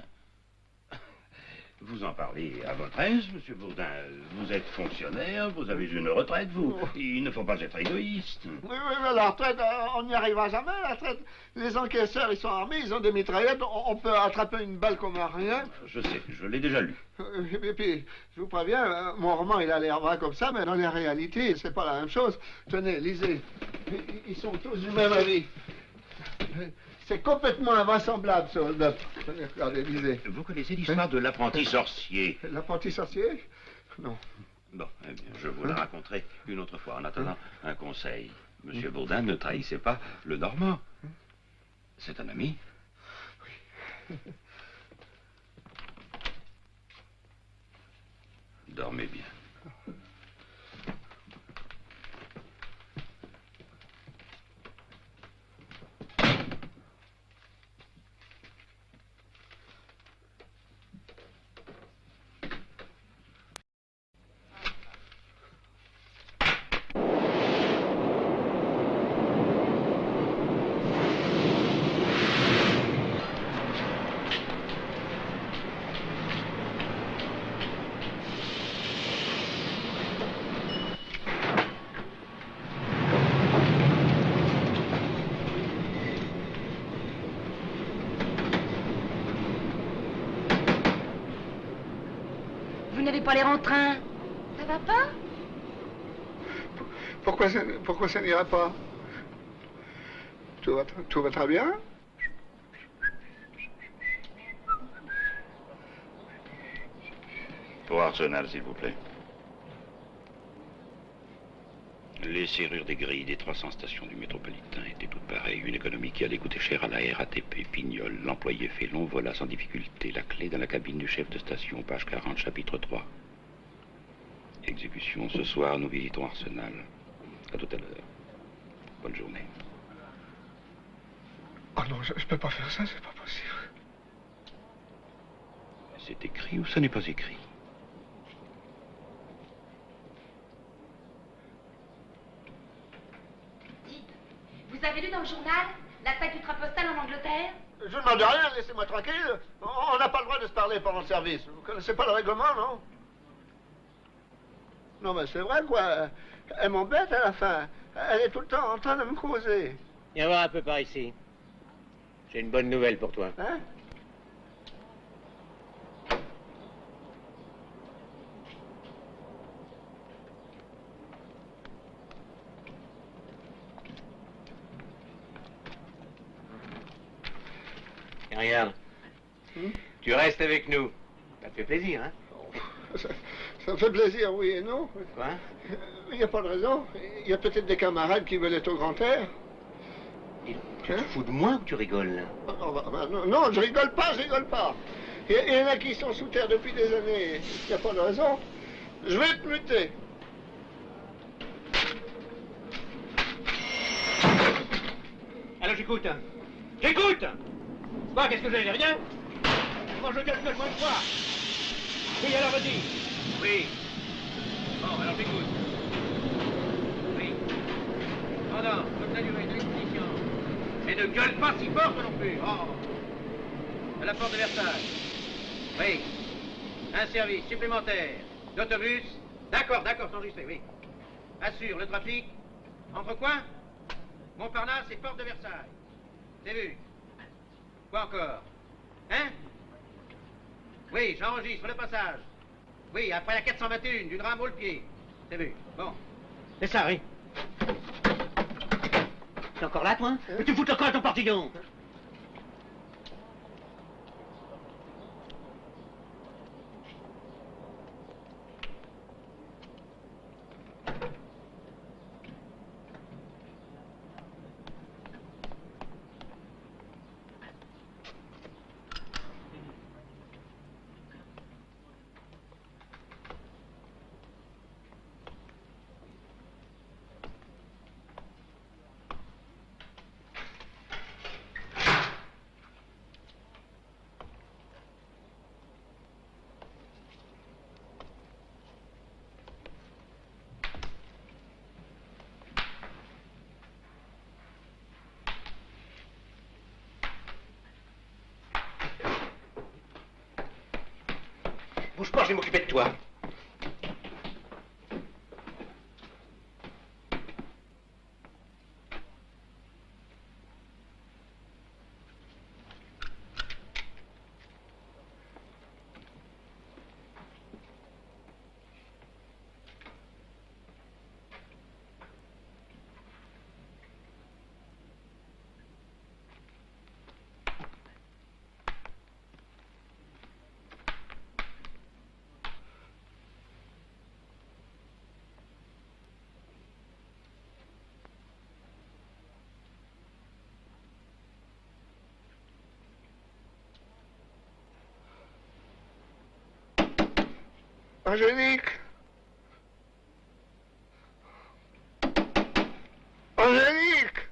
Vous en parlez à votre aise, monsieur Bourdin. Vous êtes fonctionnaire, vous avez une retraite, vous. Il ne faut pas être égoïste. Oui, mais la retraite, on n'y arrivera jamais, la retraite. Les encaisseurs, ils sont armés, ils ont des mitraillettes, on peut attraper une balle comme un rien. Je sais, je l'ai déjà lu. Et puis, je vous préviens, mon roman, il a l'air vrai comme ça, mais dans la réalité, c'est pas la même chose. Tenez, lisez. Ils sont tous du même avis. C'est complètement invraisemblable, ce hold-up. Regardez, lisez. Vous connaissez l'histoire de l'apprenti sorcier? L'apprenti sorcier? Non. Bon, eh bien, je vous la raconterai une autre fois. En attendant, un conseil. Monsieur Bourdin, ne trahissez pas le Normand. C'est un ami. Oui. Dormez bien. Vous n'avez pas l'air en train. Ça va pas? Pourquoi ça n'ira pas? Tout va très bien? Pour Arsenal, s'il vous plaît. Les serrures des grilles des 300 stations du métropolitain étaient toutes pareilles. Une économie qui allait coûter cher à la RATP. Pignol, l'employé félon, vola sans difficulté la clé dans la cabine du chef de station, page 40, chapitre 3. Exécution. Ce soir, nous visitons Arsenal. À tout à l'heure. Bonne journée. Oh non, je peux pas faire ça, c'est pas possible. C'est écrit ou ça n'est pas écrit? Vous avez lu dans le journal l'attaque du train postal en Angleterre? Je ne demande rien, laissez-moi tranquille. On n'a pas le droit de se parler pendant le service. Vous connaissez pas le règlement, non? Non, mais c'est vrai, quoi. Elle m'embête à la fin. Elle est tout le temps en train de me causer. Viens voir un peu par ici. J'ai une bonne nouvelle pour toi. Hein? Et regarde. Tu restes avec nous. Ça te fait plaisir, hein? Ça me fait plaisir, oui et non. Quoi? Il n'y a pas de raison. Il y a peut-être des camarades qui veulent être au grand air. Tu te fous de moi ou tu rigoles, là? Non, je rigole pas, je rigole pas. Il y en a qui sont sous terre depuis des années. Il n'y a pas de raison. Je vais te muter. Alors j'écoute. J'écoute! Quoi, qu'est-ce que j'ai? Rien? Moi je calcule moins de fois. Oui, alors vas-y. Oui. Bon, alors j'écoute. Oui. Pendant toute la durée de l'exposition. Et ne gueule pas si fort non plus. Oh. à la porte de Versailles. Oui. Un service supplémentaire d'autobus. D'accord, c'est enregistré, oui. Assure le trafic. Entre coin, Montparnasse et porte de Versailles. C'est vu. Quoi encore? Hein? Oui, j'enregistre le passage. Oui, après la 421, du drame au pied. C'est vu. Bon. C'est ça, oui. T'es encore là, toi? Mais tu fous encore à ton portillon? Bouge pas, je vais m'occuper de toi. Angélique! Angélique!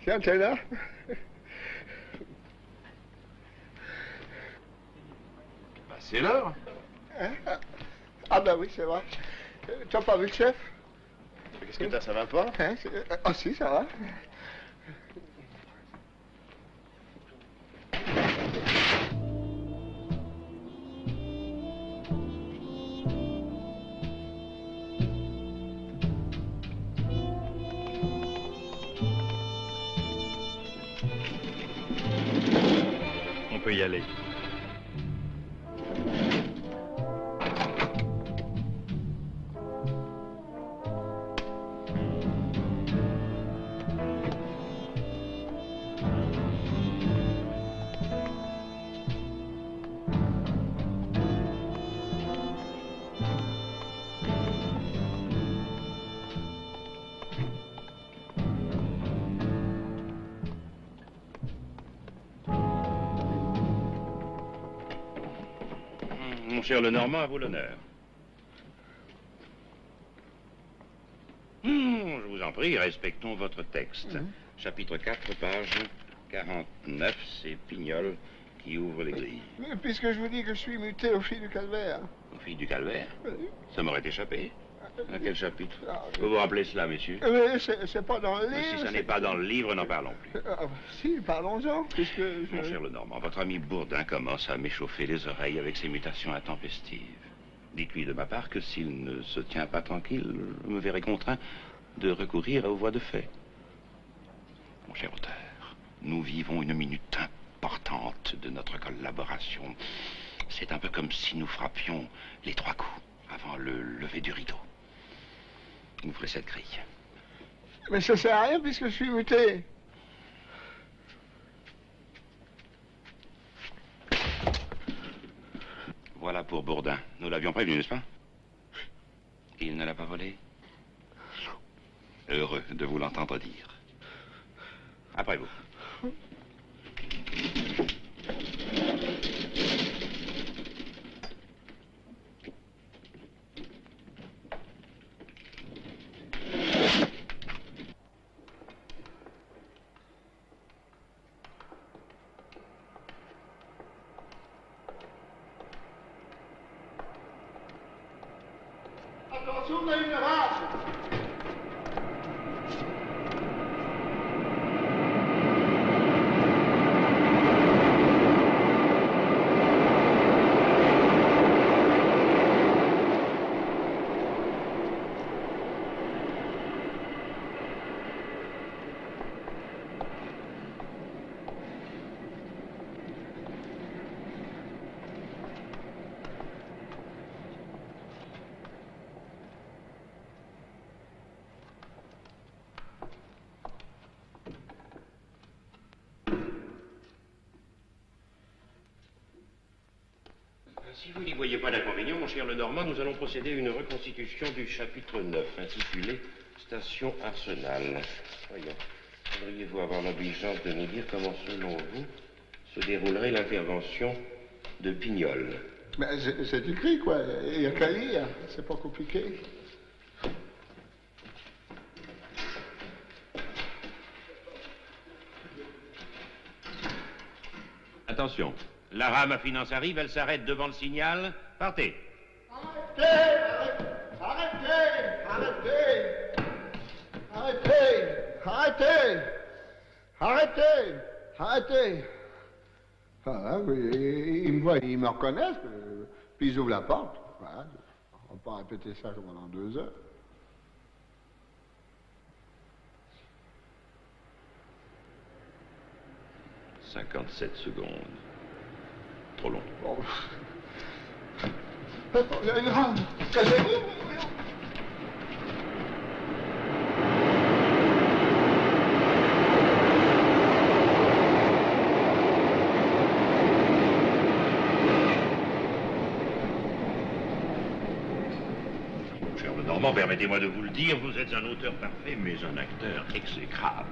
Tiens, t'es là? Bah, c'est l'heure. Hein? Ah ben oui, c'est vrai. T'as pas vu le chef? Qu'est-ce que t'as, ça va pas? Hein? Ah si, ça va. On peut y aller. Mon cher Lenormand, à vous l'honneur. Je vous en prie, respectons votre texte. Chapitre 4, page 49, c'est Pignol qui ouvre les grilles. Mais puisque je vous dis que je suis muté aux filles du calvaire. Aux filles du calvaire? Oui. Ça m'aurait échappé. À quel chapitre? Vous vous rappelez cela, messieurs? Mais c'est pas dans le livre. Si ça n'est pas dans le livre, n'en parlons plus. Si, parlons-en, puisque Mon cher Lenormand, votre ami Bourdin commence à m'échauffer les oreilles avec ses mutations intempestives. Dites-lui de ma part que s'il ne se tient pas tranquille, je me verrai contraint de recourir aux voies de fait. Mon cher auteur, nous vivons une minute importante attente de notre collaboration. C'est un peu comme si nous frappions les 3 coups avant le lever du rideau. Ouvrez cette grille. Mais ça sert à rien puisque je suis muté. Voilà pour Bourdin. Nous l'avions prévenu, n'est-ce pas? Il ne l'a pas volé? Heureux de vous l'entendre dire. Après vous. Attention, on a une rage. Si vous n'y voyez pas d'inconvénient, mon cher Lenormand, nous allons procéder à une reconstitution du chapitre 9, intitulé Station Arsenal. Voyons, voudriez-vous avoir l'obligeance de nous dire comment, selon vous, se déroulerait l'intervention de Pignol? Ben, c'est écrit, quoi. Il n'y a qu'à lire. C'est pas compliqué. Attention, la rame à finance arrive, elle s'arrête devant le signal. Partez. Arrêtez! Arrêtez! Voilà, ils me voient, ils me reconnaissent, puis ils ouvrent la porte. Voilà. On va pas répéter ça pendant 2 heures. « 57 secondes. Trop long. Bon. Il y a une rame. Cachez-vous. Cher Lenormand, permettez-moi de vous le dire, vous êtes un auteur parfait, mais un acteur exécrable.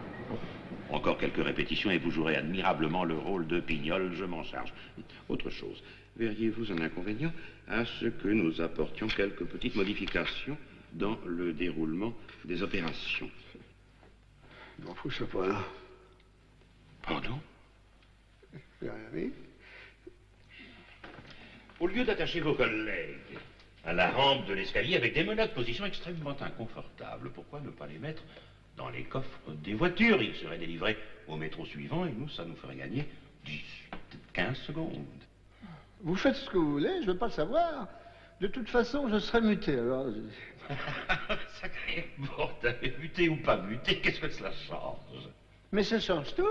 Encore quelques répétitions et vous jouerez admirablement le rôle de Pignol, je m'en charge. Autre chose, verriez-vous un inconvénient à ce que nous apportions quelques petites modifications dans le déroulement des opérations? Je m'en fous, je sais pas, là. Pardon? Oui. Au lieu d'attacher vos collègues à la rampe de l'escalier avec des menottes, position extrêmement inconfortable, pourquoi ne pas les mettre dans les coffres des voitures? Ils seraient délivrés au métro suivant et nous, ça nous ferait gagner 10, peut-être 15 secondes. Vous faites ce que vous voulez, je veux pas le savoir. De toute façon, je serai muté, alors... Sacré Bourdin, muté ou pas muté, qu'est-ce que cela change? Mais ça change tout.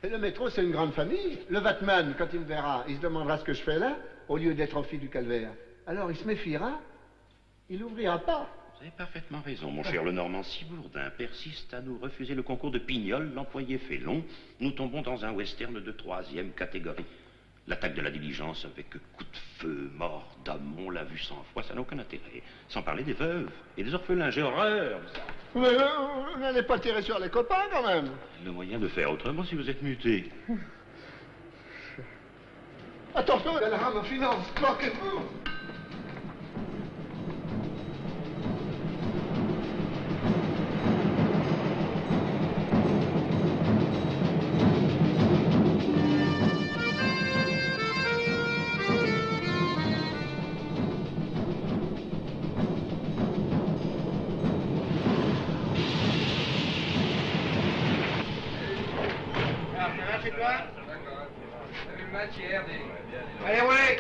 Et le métro, c'est une grande famille. Le Vatman, quand il me verra, il se demandera ce que je fais là, au lieu d'être en fille du calvaire. Alors il se méfiera, il n'ouvrira pas. Vous avez parfaitement raison, mon cher Lenormand. Si Bourdin persiste à nous refuser le concours de Pignol, l'employé félon, nous tombons dans un western de 3e catégorie. L'attaque de la diligence avec coup de feu, mort d'homme, on l'a vu 100 fois, ça n'a aucun intérêt. Sans parler des veuves et des orphelins, j'ai horreur. Mais vous n'allez pas tirer sur les copains, quand même. Le moyen de faire autrement si vous êtes muté. Attention, il y a la rame en finance, planquez-vous. Chez toi? T'as vu le match hier, Allez, roulez!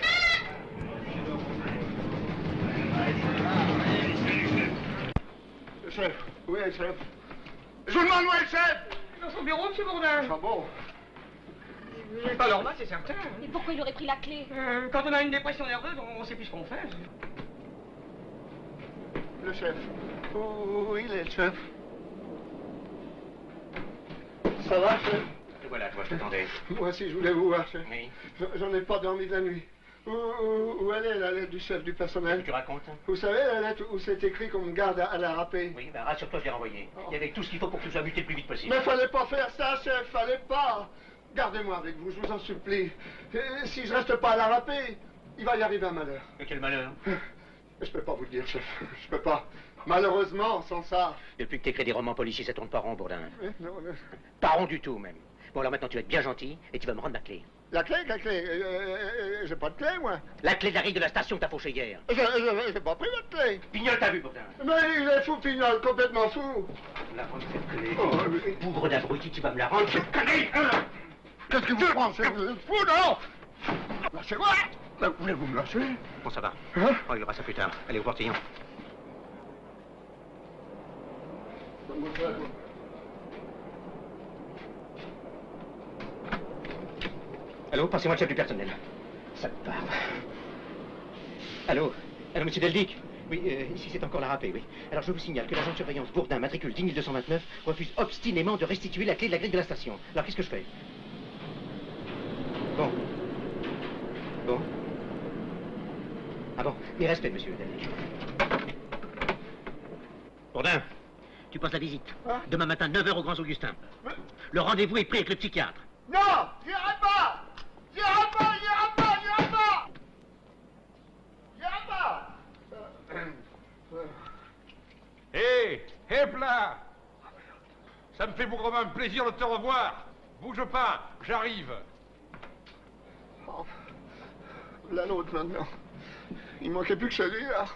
Le chef, où est le chef? Je vous demande où est le chef? Dans son bureau, M. Bourdin. Ah bon? C'est pas normal, c'est certain. Et pourquoi il aurait pris la clé? Quand on a une dépression nerveuse, on sait plus ce qu'on fait. Le chef. Où il est, le chef? Ça va, chef? Et voilà, toi, je t'attendais. Moi aussi, je voulais vous voir, chef. Oui. J'en ai pas dormi de la nuit. Où elle est, la lettre du chef du personnel? Qu'est-ce que tu racontes? Vous savez, la lettre où c'est écrit qu'on me garde à la râpée? Oui, ben rassure-toi, je l'ai renvoyé. Il y avait tout ce qu'il faut pour que tu sois buté le plus vite possible. Mais fallait pas faire ça, chef, fallait pas. Gardez-moi avec vous, je vous en supplie. Si je reste pas à la râpée, il va y arriver un malheur. Mais quel malheur? Je peux pas vous le dire, chef. Je peux pas. Malheureusement, sans ça... Depuis que t'écris des romans policiers, ça tourne pas rond, Bourdin. Non. Pas rond du tout, même. Bon, alors maintenant, tu vas être bien gentil et tu vas me rendre ma clé. La clé? J'ai pas de clé, moi. La clé de la grille de la station que t'as fauchée hier. J'ai pas pris votre clé. Pignol, t'as vu, Bourdin? Mais il est fou, Pignol, complètement fou. La rendre, cette clé. Oh, Bougre d'abruti, tu vas me la rendre, cette connerie. Qu'est-ce que vous pensez? Vous êtes fou, non? Lâchez-moi. Voulez-vous me lâcher? Bon, ça va. Hein? On réglera ça plus tard. Allez, au portillon. Allô, passez-moi le chef du personnel. Ça te parle. Allô, monsieur Deldic? Oui, ici c'est encore la râpée, oui. Alors je vous signale que l'agent de surveillance Bourdin, matricule 10229, refuse obstinément de restituer la clé de la grille de la station. Alors qu'est-ce que je fais? Bon. Ah bon, mes respects, monsieur Deldic. Bourdin, tu passes la visite. Hein? Demain matin, 9h au Grand Augustin. Le rendez-vous est pris avec le psychiatre. Non, j'irai pas. J'irai pas. Hé, Plat! Ça me fait bougrement plaisir de te revoir. Bouge pas, j'arrive. Oh, la nôtre maintenant. Il manquait plus que celui-là.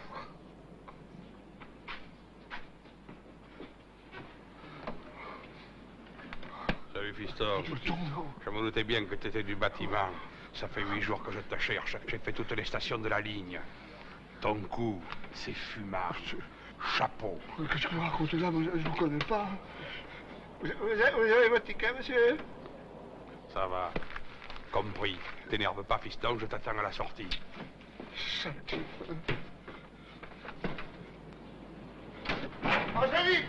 Salut, fiston. Je me doutais bien que tu étais du bâtiment. Ça fait 8 jours que je te cherche. J'ai fait toutes les stations de la ligne. Ton cou, c'est fumard. Chapeau. Qu'est-ce que vous racontez là? Je ne vous connais pas. Vous avez votre ticket, monsieur? Ça va. Compris. T'énerve pas, fiston, je t'attends à la sortie. Saleté. Angélique!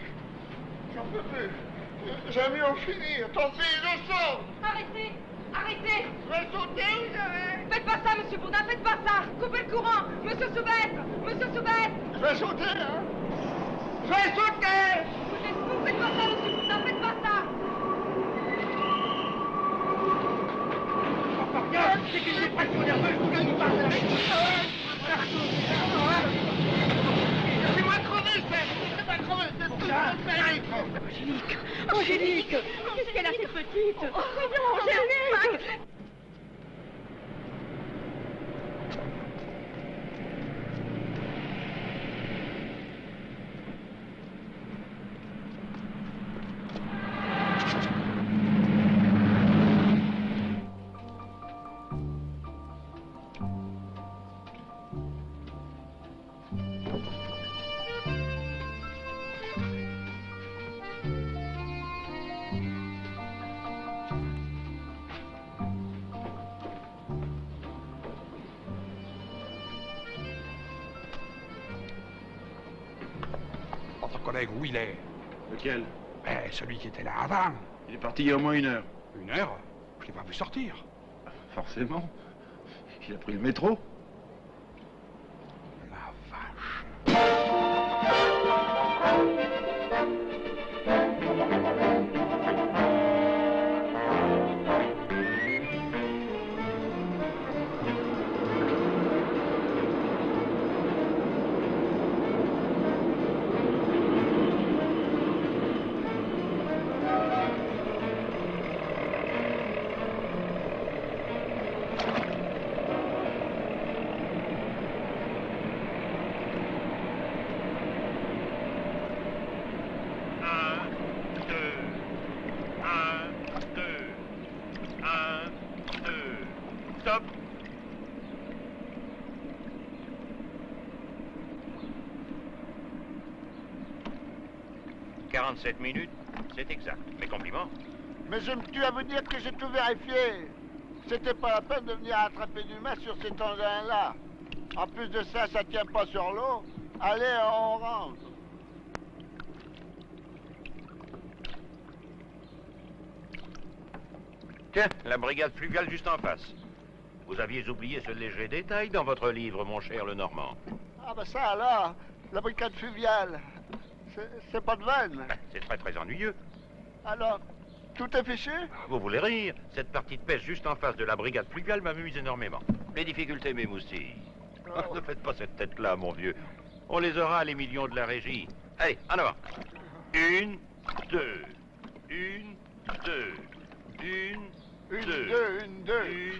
J'en peux plus. J'ai mieux en finir. Tant pis, je saute! Arrêtez! Je vais sauter, vous savez! Faites pas ça, monsieur Bourdin, faites pas ça! Coupez le courant! Monsieur Soubette! Je vais sauter, hein! Je vais sauter! Vous êtes fou, faites pas ça, monsieur Bourdin, faites pas ça! Regarde, c'est qu'une dépression nerveuse, vous voulez nous parler avec laissez-moi crever, laissez-moi crever, c'est tout ce que je mérite! Angélique! Qu'est-ce qu'elle a, cette petite? Angélique! Votre collègue, où il est? Lequel? Ben, celui qui était là avant. Il est parti il y a au moins 1 heure. 1 heure? Je l'ai pas vu sortir. Forcément. Il a pris le métro. La vache. Stop. « 47 minutes, c'est exact. Mes compliments. Mais je me tue à vous dire que j'ai tout vérifié. c'était pas la peine de venir attraper du mât sur cet engin-là. En plus de ça, ça tient pas sur l'eau. Allez, on rentre. Tiens, la brigade fluviale juste en face. Vous aviez oublié ce léger détail dans votre livre, mon cher Lenormand. Ah ben ça alors, la brigade fluviale, c'est pas de vanne. C'est très très ennuyeux. Alors, tout est fichu? Vous voulez rire? Cette partie de pêche juste en face de la brigade fluviale m'amuse énormément. Les difficultés m'émoustillent. Oh. Ne faites pas cette tête-là, mon vieux. On les aura, les millions de la régie. Allez, en avant. 1, 2. 1, 2. 1, 2. 1, 2.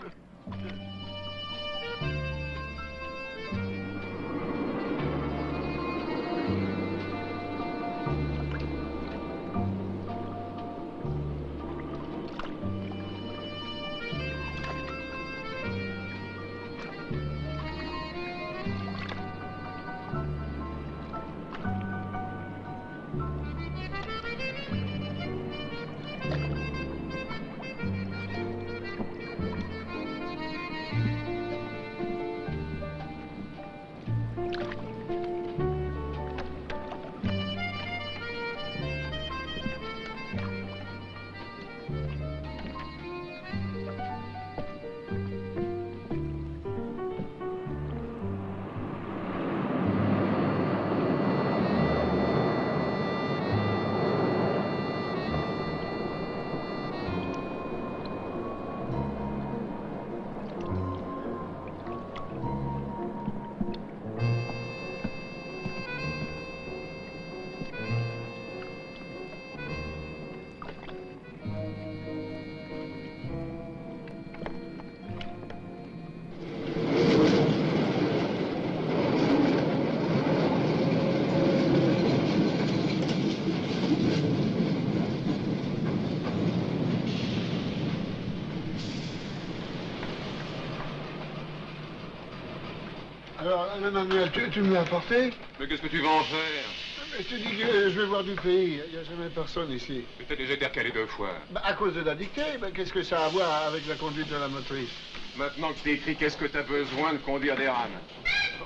Alors, Manuel, tu me l'as apporté? Mais qu'est-ce que tu vas en faire? Mais je te dis que je vais voir du pays. Il n'y a jamais personne ici. Mais t'as déjà été recalé 2 fois. Bah, à cause de la dictée, bah, qu'est-ce que ça a à voir avec la conduite de la motrice? Maintenant que t'es écrit, qu'est-ce que t'as besoin de conduire des rames?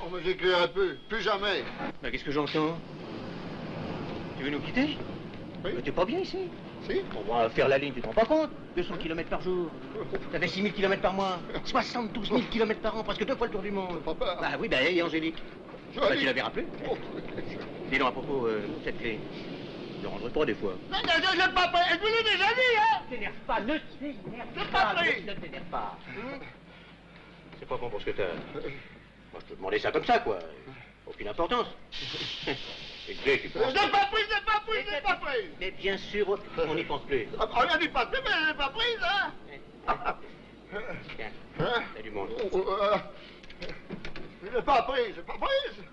On me écrit un peu, plus jamais. Bah, qu'est-ce que j'entends? Tu veux nous quitter? Oui. Mais t'es pas bien ici. Si. On va faire la ligne, tu te rends pas compte? 200 km par jour. Ça fait 6 000 km par mois. 72 000 km par an, presque 2 fois le tour du monde. Papa. Bah oui, bah, et Angélique? Bah, tu la verras plus. Dis donc, à propos, cette clé, je ne rendrai pas des fois. Mais je l'ai pas pris, je vous l'ai déjà dit, hein? T'énerve pas, ne t'énerve pas, pas, ne t'énerve pas. C'est pas bon pour ce que t'as. Moi, je te demandais ça comme ça, quoi. Aucune importance. C'est clé, tu penses. Je l'ai pas prise, je l'ai pas prise, je l'ai pas prise. Mais bien sûr, on n'y pense plus. On n'y pense plus, mais je l'ai pas prise, hein? Tiens, Hein? t'as du monde. Je l'ai pas prise, je l'ai pas prise.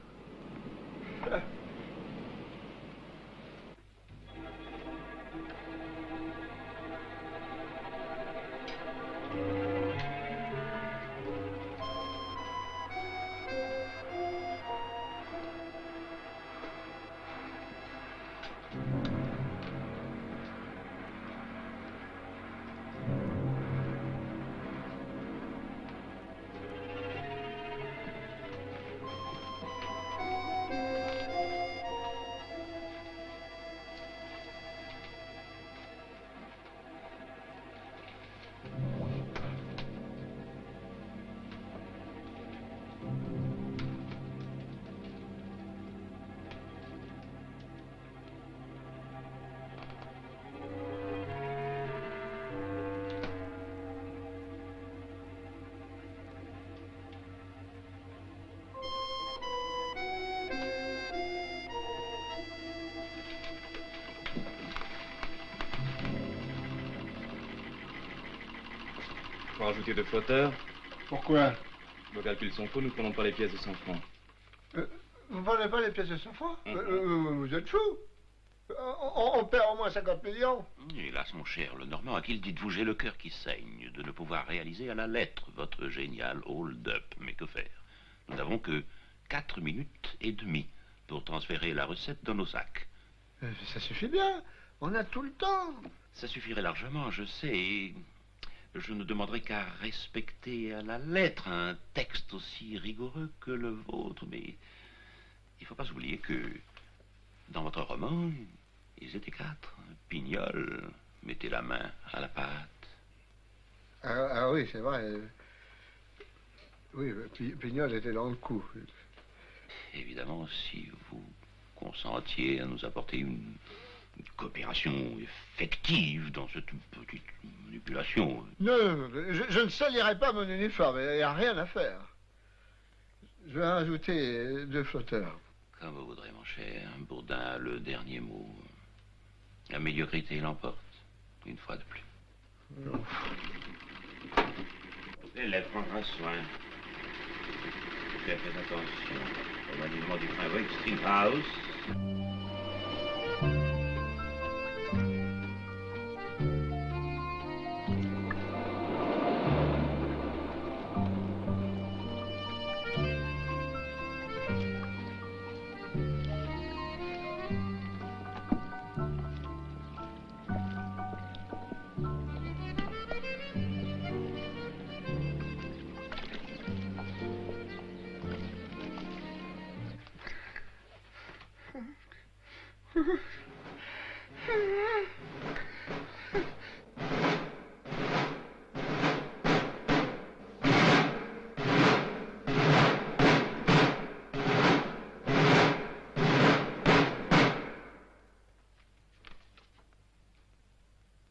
Faut rajouter 2 flotteurs. Pourquoi? Vos calculs sont faux, nous ne prenons pas les pièces de 100 francs. Vous prenez pas les pièces de 100 francs? Vous êtes fou. On perd au moins 50 millions. Hélas, mon cher Lenormand, à qui le dites-vous? J'ai le cœur qui saigne de ne pouvoir réaliser à la lettre votre génial hold-up. Mais que faire? Nous n'avons que 4 minutes et demie pour transférer la recette dans nos sacs. Ça suffit bien. On a tout le temps. Ça suffirait largement, je sais. je ne demanderai qu'à respecter à la lettre un texte aussi rigoureux que le vôtre, mais il ne faut pas oublier que dans votre roman, ils étaient 4. Pignol mettait la main à la pâte. Ah oui, c'est vrai. Oui, Pignol était dans le coup. Évidemment, si vous consentiez à nous apporter une coopération effective dans cette petite manipulation. Non, je ne salirai pas mon uniforme, il n'y a rien à faire. Je vais ajouter 2 flotteurs. Comme vous voudrez, mon cher. Bourdin a le dernier mot. La médiocrité l'emporte, une fois de plus. Non. Elle prendra soin. Faites attention au maniement du framework Stringhouse.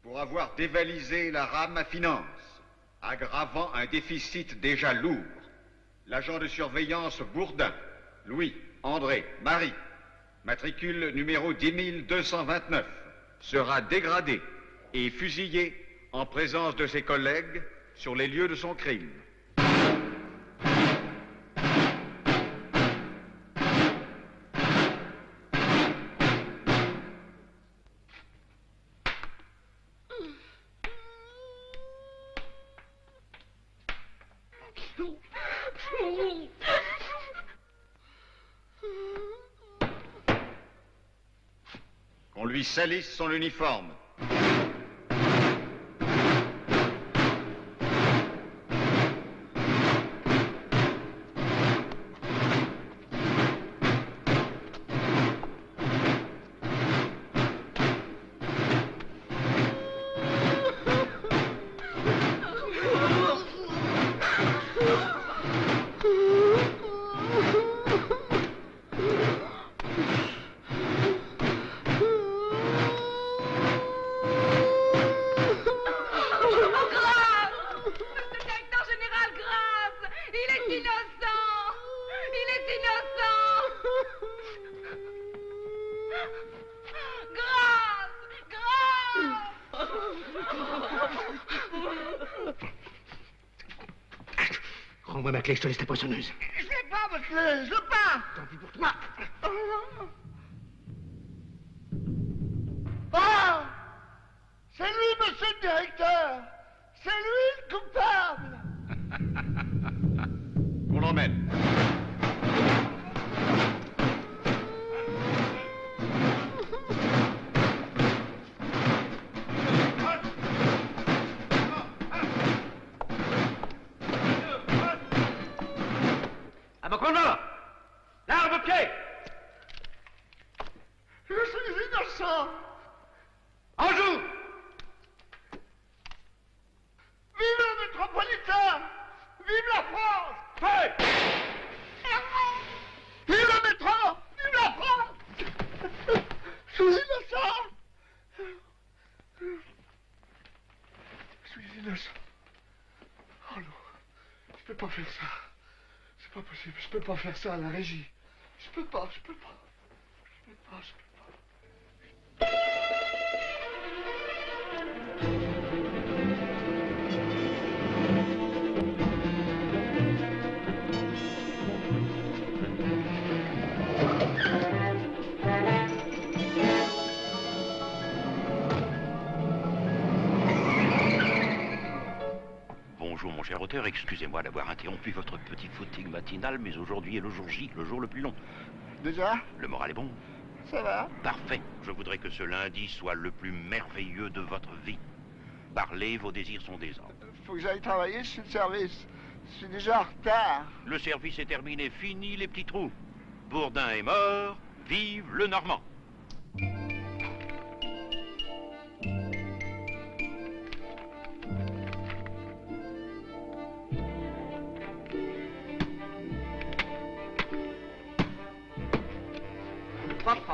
Pour avoir dévalisé la rame à finance, aggravant un déficit déjà lourd, l'agent de surveillance Bourdin, Louis, André, Marie, matricule numéro 10229, sera dégradé et fusillé en présence de ses collègues sur les lieux de son crime. Qu'on lui salisse son uniforme. Rends-moi ma clé, je te laisse ta poissonneuse. Je l'ai pas, votre clé, je l'ai pas. Tant pis pour toi. Ah! C'est lui, monsieur le directeur. C'est lui le coupable. On l'emmène. Abokona! L'arme au pied! Je suis innocent. En joue! Vive le métropolitain! Vive la France! Feu! Vive le métro! Vive la France! Je suis innocent! Je suis innocent. Oh non, je peux pas faire ça. C'est pas possible, je peux pas faire ça à la régie. Je peux pas. Bonjour mon cher auteur, excusez-moi d'avoir interrompu votre petit footing matinal, mais aujourd'hui est le jour J, le jour le plus long. Déjà? Le moral est bon? Ça va? Parfait. Je voudrais que ce lundi soit le plus merveilleux de votre vie. Parlez, vos désirs sont des ordres. Faut que j'aille travailler sur le service. Je suis déjà en retard. Le service est terminé, fini les petits trous. Bourdin est mort, vive le Normand.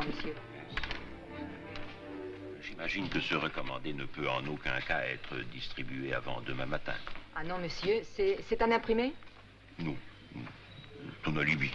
Monsieur. J'imagine que ce recommandé ne peut en aucun cas être distribué avant demain matin. Ah non, monsieur, c'est un imprimé? Non, ton alibi.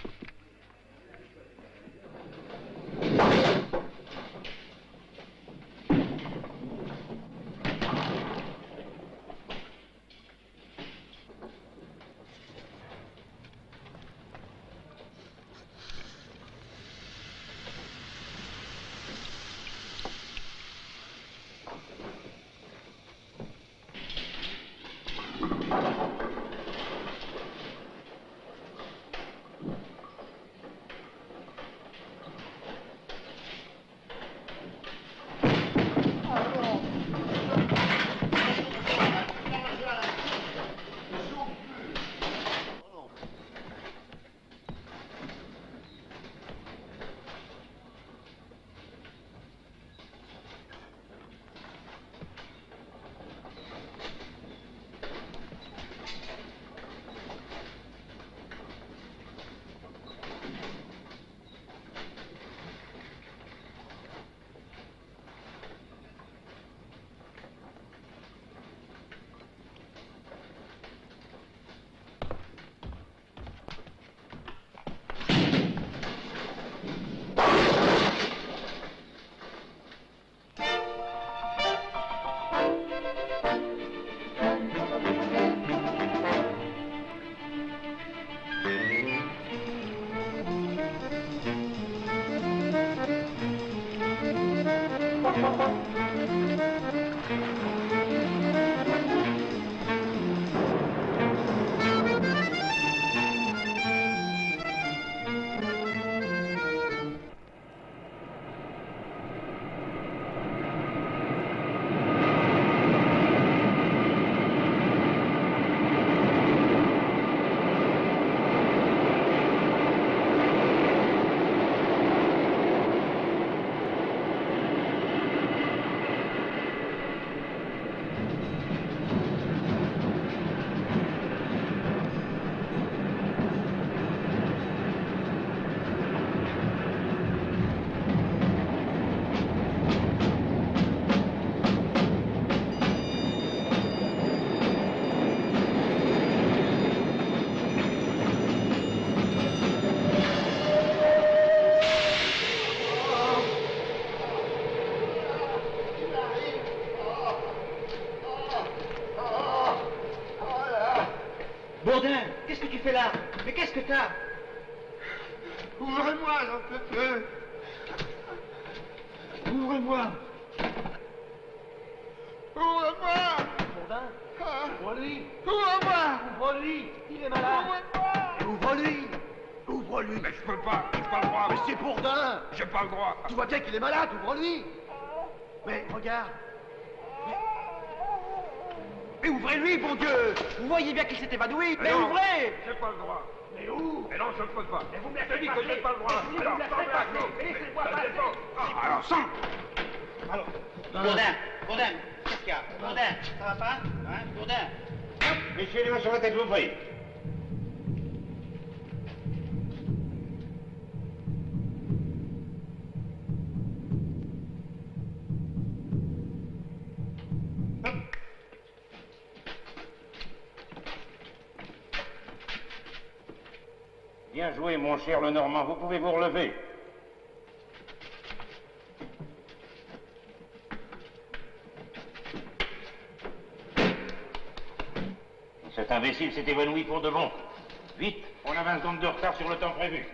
Bourdin, qu'est-ce que tu fais là? Mais qu'est-ce que t'as? Ouvrez-moi, j'en peux plus. Ouvre-moi. Ouvre-moi. Bourdin, ouvre-lui. Ouvre-moi. Ouvre-lui, il est malade. Ouvre-lui. Ouvre-lui. Mais je peux pas, j'ai pas le droit. Mais c'est Bourdin. J'ai pas le droit. Tu vois bien qu'il est malade, ouvre-lui. Mais regarde. Mais ouvrez-lui, bon Dieu. Vous voyez bien qu'il s'est évanoui. Mais non, ouvrez. J'ai pas le droit. Mais où? Mais non, je ne peux pas. Mais vous me Je te laissez dis passer. que j'ai pas le droit. Mais vous Alors, me laissez sans passer. passer. Mais laissez-moi Ça passer. dépend. Alors, sans. Alors. Bourdin, Bourdin, qu'est-ce qu'il y a? Bourdin, ça va pas? Hein, Bourdin? Messieurs, les mains sur la tête, vous prie. Bien joué, mon cher le Normand. Vous pouvez vous relever. Cet imbécile s'est évanoui pour de bon. Vite, on a 20 secondes de retard sur le temps prévu.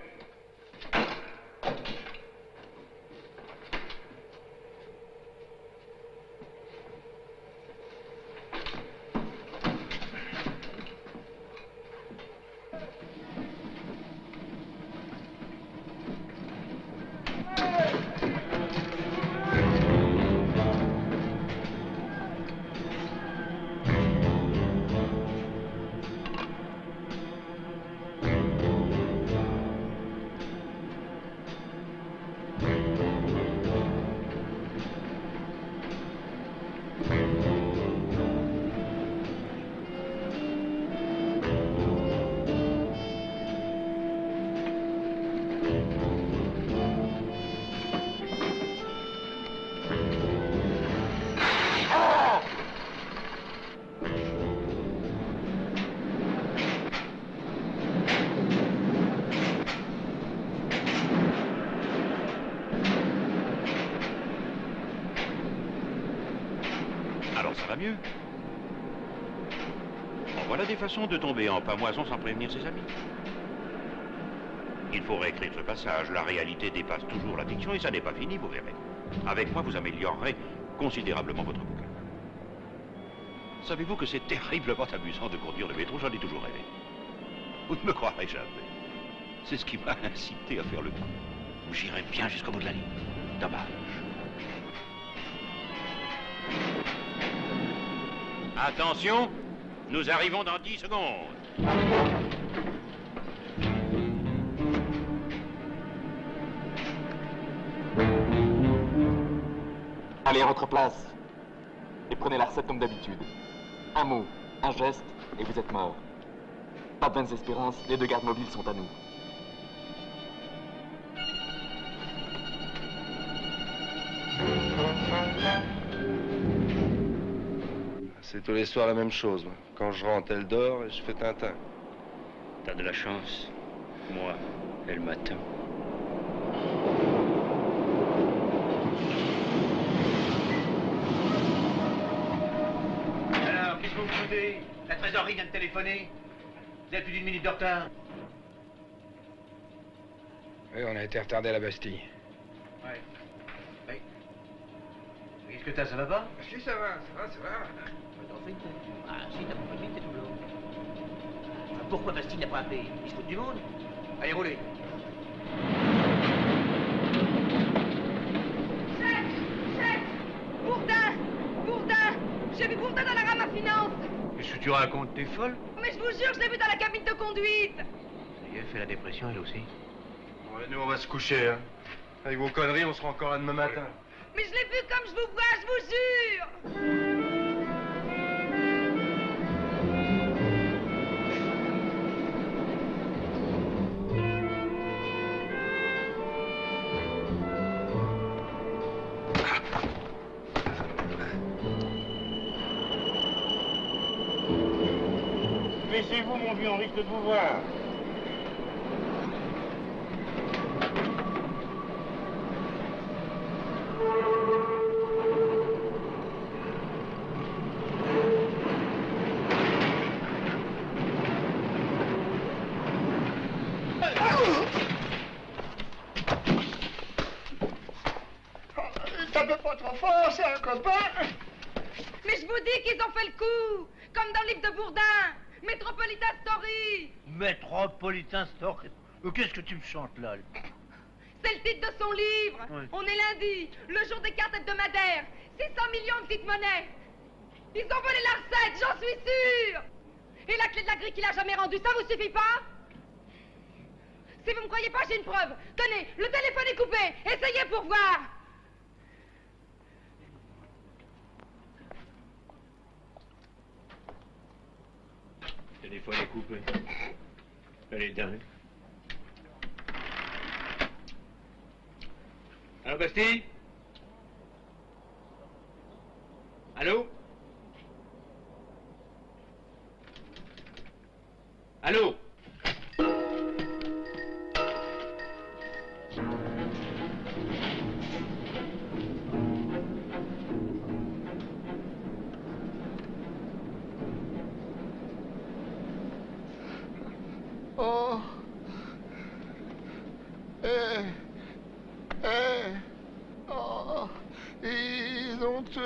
mieux. Bon, voilà des façons de tomber en pamoison sans prévenir ses amis. Il faut réécrire ce passage. La réalité dépasse toujours la fiction et ça n'est pas fini, vous verrez. Avec moi, vous améliorerez considérablement votre bouquin. Savez-vous que c'est terriblement amusant de conduire le métro? J'en ai toujours rêvé. Vous ne me croirez jamais. C'est ce qui m'a incité à faire le coup. J'irai bien jusqu'au bout de la ligne. Dommage. Attention, nous arrivons dans 10 secondes. Allez, à votre place. Et prenez la recette comme d'habitude. Un mot, un geste, et vous êtes mort. Pas de vaines espérances, les 2 gardes mobiles sont à nous. C'est tous les soirs la même chose. Quand je rentre, elle dort et je fais Tintin. T'as de la chance. Moi, elle m'attend. Alors, qu'est-ce que vous foutez? La trésorerie vient de téléphoner. Vous avez plus d'une minute de retard. Oui, on a été retardé à la Bastille. Ouais. Oui. Qu'est-ce que t'as, ça va pas? Si, ça va, ça va. Ah, si, t'as pas de t'es tout blanc. Pourquoi Bastille n'a pas appelé? Il se fout du monde? Allez, roulez. Chef! Bourdin! J'ai vu Bourdin dans la rame à finance. Qu'est-ce que tu racontes? T'es folle? Mais je vous jure, je l'ai vu dans la cabine de conduite. Ça y est, elle fait la dépression, elle aussi. Bon, et nous, on va se coucher, hein. Avec vos conneries, on sera encore là demain matin. Mais je l'ai vu comme je vous vois, je vous jure. Baissez-vous, mon vieux, on risque de vous voir. Tapez pas trop fort, c'est un copain. Mais je vous dis qu'ils ont fait le coup, comme dans le livre de Bourdin. Metropolitan Story. Metropolitan Story. Qu'est-ce que tu me chantes là? C'est le titre de son livre. Oui. On est lundi, le jour des cartes hebdomadaires. 600 millions de petites monnaies. Ils ont volé la recette, j'en suis sûre. Et la clé de la grille qu'il a jamais rendue, ça vous suffit pas? Si vous me croyez pas, j'ai une preuve. Tenez, le téléphone est coupé. Essayez pour voir. Le téléphone est coupé. Allez, le dernier. Allô, Bastille? Allô? Allô? Oh. Oh. Ils ont tué.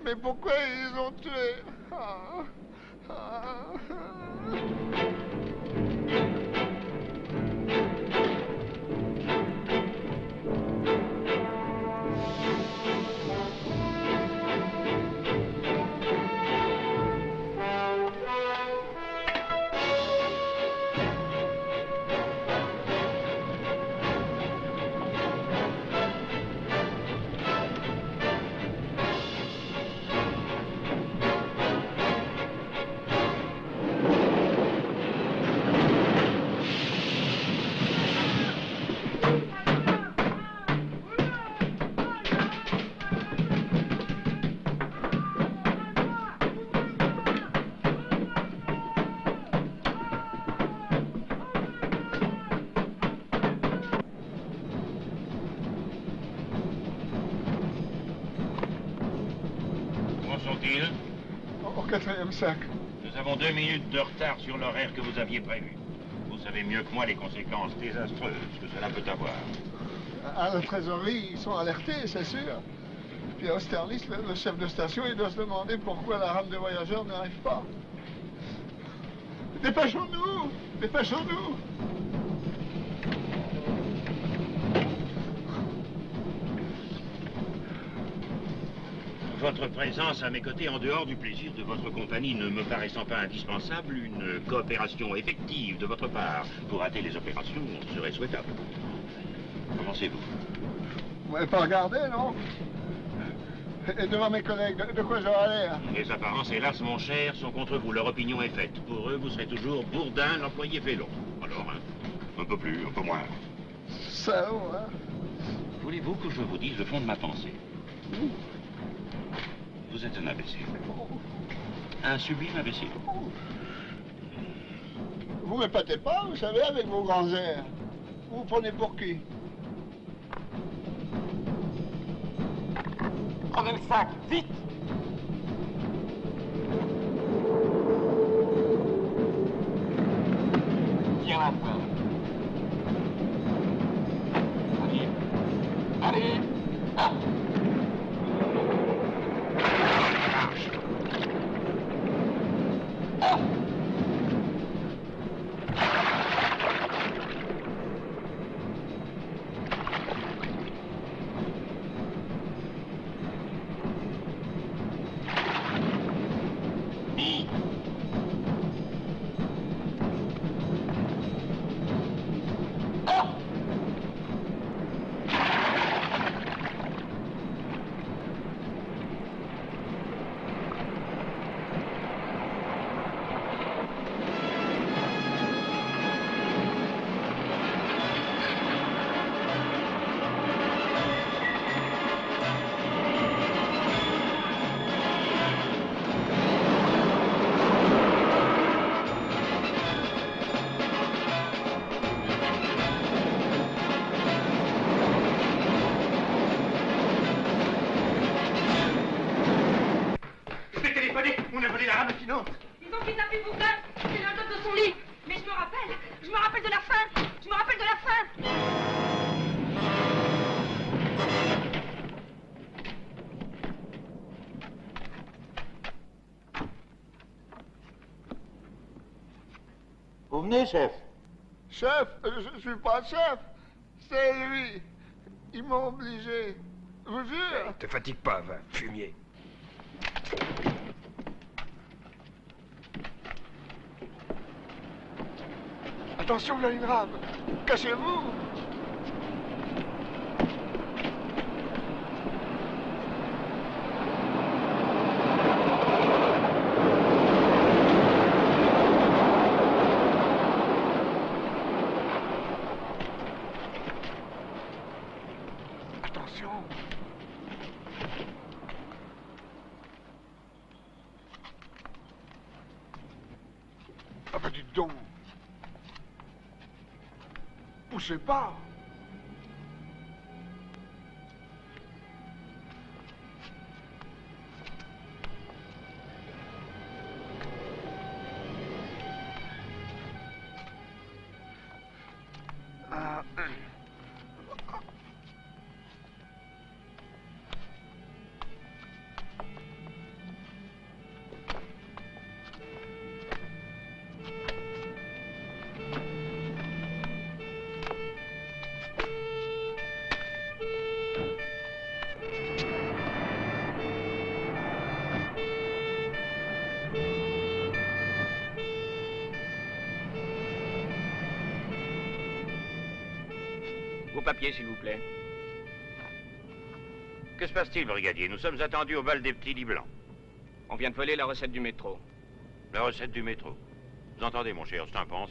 Mais pourquoi ils ont tué? Ah. Ah. est-il? Au 4e sac. Nous avons 2 minutes de retard sur l'horaire que vous aviez prévu. Vous savez mieux que moi les conséquences désastreuses que cela peut avoir. À la trésorerie, ils sont alertés, c'est sûr. Puis à Austerlitz, le chef de station, il doit se demander pourquoi la rame de voyageurs n'arrive pas. Dépêchons-nous! Dépêchons-nous! Votre présence à mes côtés, en dehors du plaisir de votre compagnie, ne me paraissant pas indispensable, une coopération effective de votre part pour hâter les opérations serait souhaitable. Commencez-vous. Vous m'avez pas regardé, non? Et devant mes collègues, de quoi j'aurais l'air? Les apparences, hélas, mon cher, sont contre vous. Leur opinion est faite. Pour eux, vous serez toujours Bourdin, l'employé félon. Alors, hein, un peu plus, un peu moins. Salaud, hein? Voulez-vous que je vous dise le fond de ma pensée? Vous êtes un imbécile. Un sublime imbécile. Vous m'épatez pas, vous savez, avec vos grands airs. Vous vous prenez pour qui? Prenez le sac, vite! Tiens la fin. Allez. Allez. Ah. Ah. On a volé la rame finance. Ils ont kidnappé Bourdin. C'est l'enveloppe de son lit. Mais je me rappelle de la fin. Je me rappelle de la fin. Vous venez, chef? Chef, je suis pas chef. C'est lui. Ils m'ont obligé. Je vous jure. Te fatigue pas, va, fumier. Attention, là, une rame. Cachez-vous. Attention. Ah bah dites donc. Poussez pas. Vos papiers, s'il vous plaît. Que se passe-t-il, brigadier? Nous sommes attendus au bal des petits lits blancs. On vient de voler la recette du métro. La recette du métro. Vous entendez, mon cher, c'est un pense.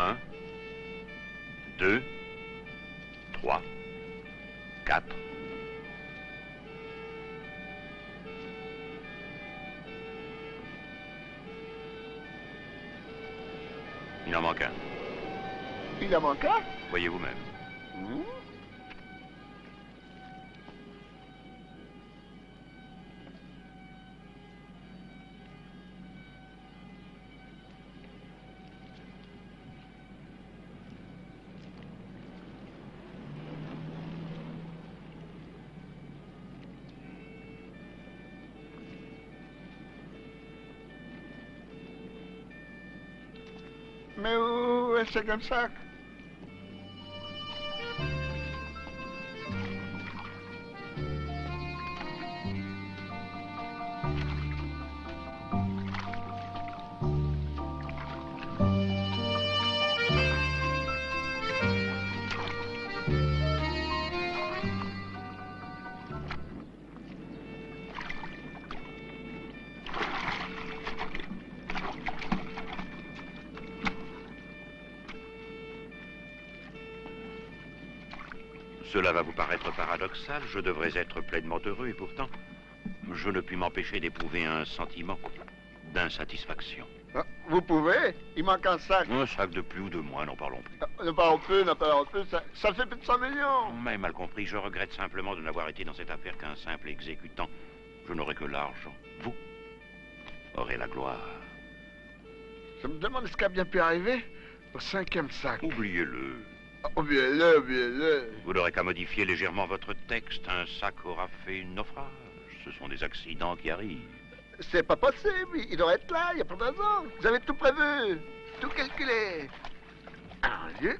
1, 2, 3, 4. Il en manque un. Il en manque un? Voyez vous-même. Mais où est-ce comme ça? Cela va vous paraître paradoxal, je devrais être pleinement heureux et pourtant, je ne puis m'empêcher d'éprouver un sentiment d'insatisfaction. Ah, vous pouvez? Il manque un sac. Un sac de plus ou de moins, n'en parlons plus. Ne parlons plus, ça fait plus de 100 millions. Vous m'avez mal compris, je regrette simplement de n'avoir été dans cette affaire qu'un simple exécutant. Je n'aurai que l'argent. Vous aurez la gloire. Je me demande ce qui a bien pu arriver au 5e sac. Oubliez-le. Oubliez-le. Vous n'aurez qu'à modifier légèrement votre texte. Un sac aura fait naufrage. Ce sont des accidents qui arrivent. C'est pas possible. Il devrait être là. Il n'y a pas de raison. Vous avez tout prévu. Tout calculé. Alors, Dieu.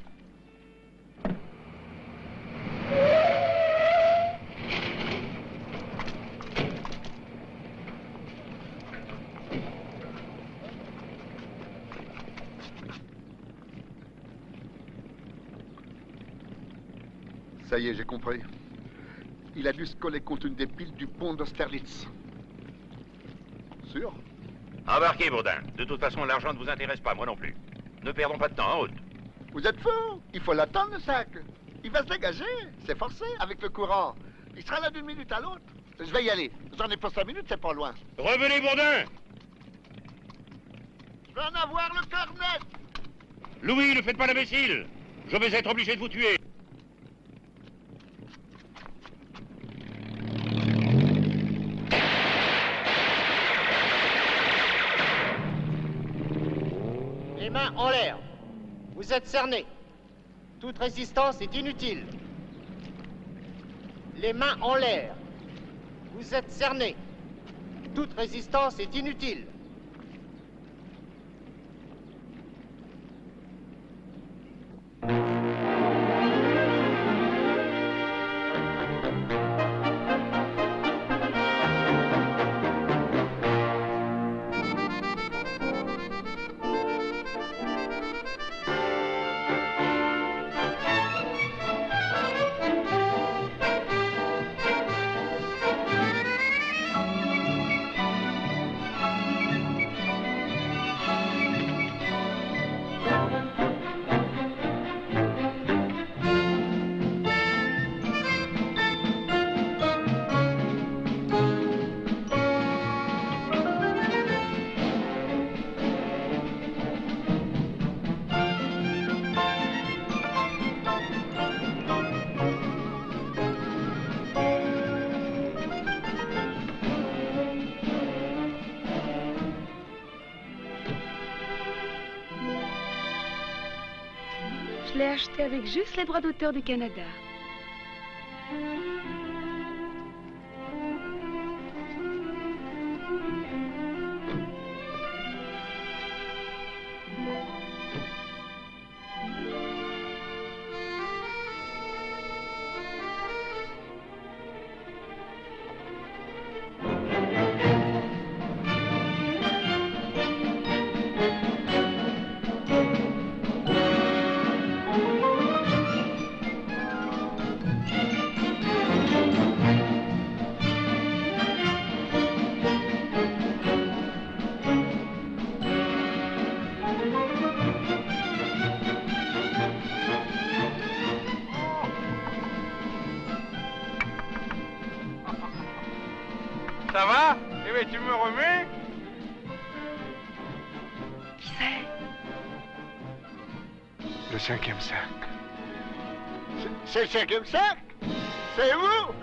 Ça y est, j'ai compris. Il a dû se coller contre une des piles du pont d'Austerlitz. Sûr? Embarquez, Bourdin. De toute façon, l'argent ne vous intéresse pas, moi non plus. Ne perdons pas de temps en route. Vous êtes fou? Il faut l'attendre, le sac. Il va se dégager. C'est forcé, avec le courant. Il sera là d'une minute à l'autre. Je vais y aller. J'en ai pour 5 minutes, c'est pas loin. Revenez, Bourdin! Je vais en avoir le cœur net. Louis, ne faites pas l'imbécile! Je vais être obligé de vous tuer. Les mains en l'air. Vous êtes cernés. Toute résistance est inutile. Les mains en l'air. Vous êtes cernés. Toute résistance est inutile. Je l'ai acheté avec juste les droits d'auteur du Canada. Eh bien, tu me remets? Qui c'est? Le 5e cercle. C'est le 5e cercle? C'est vous?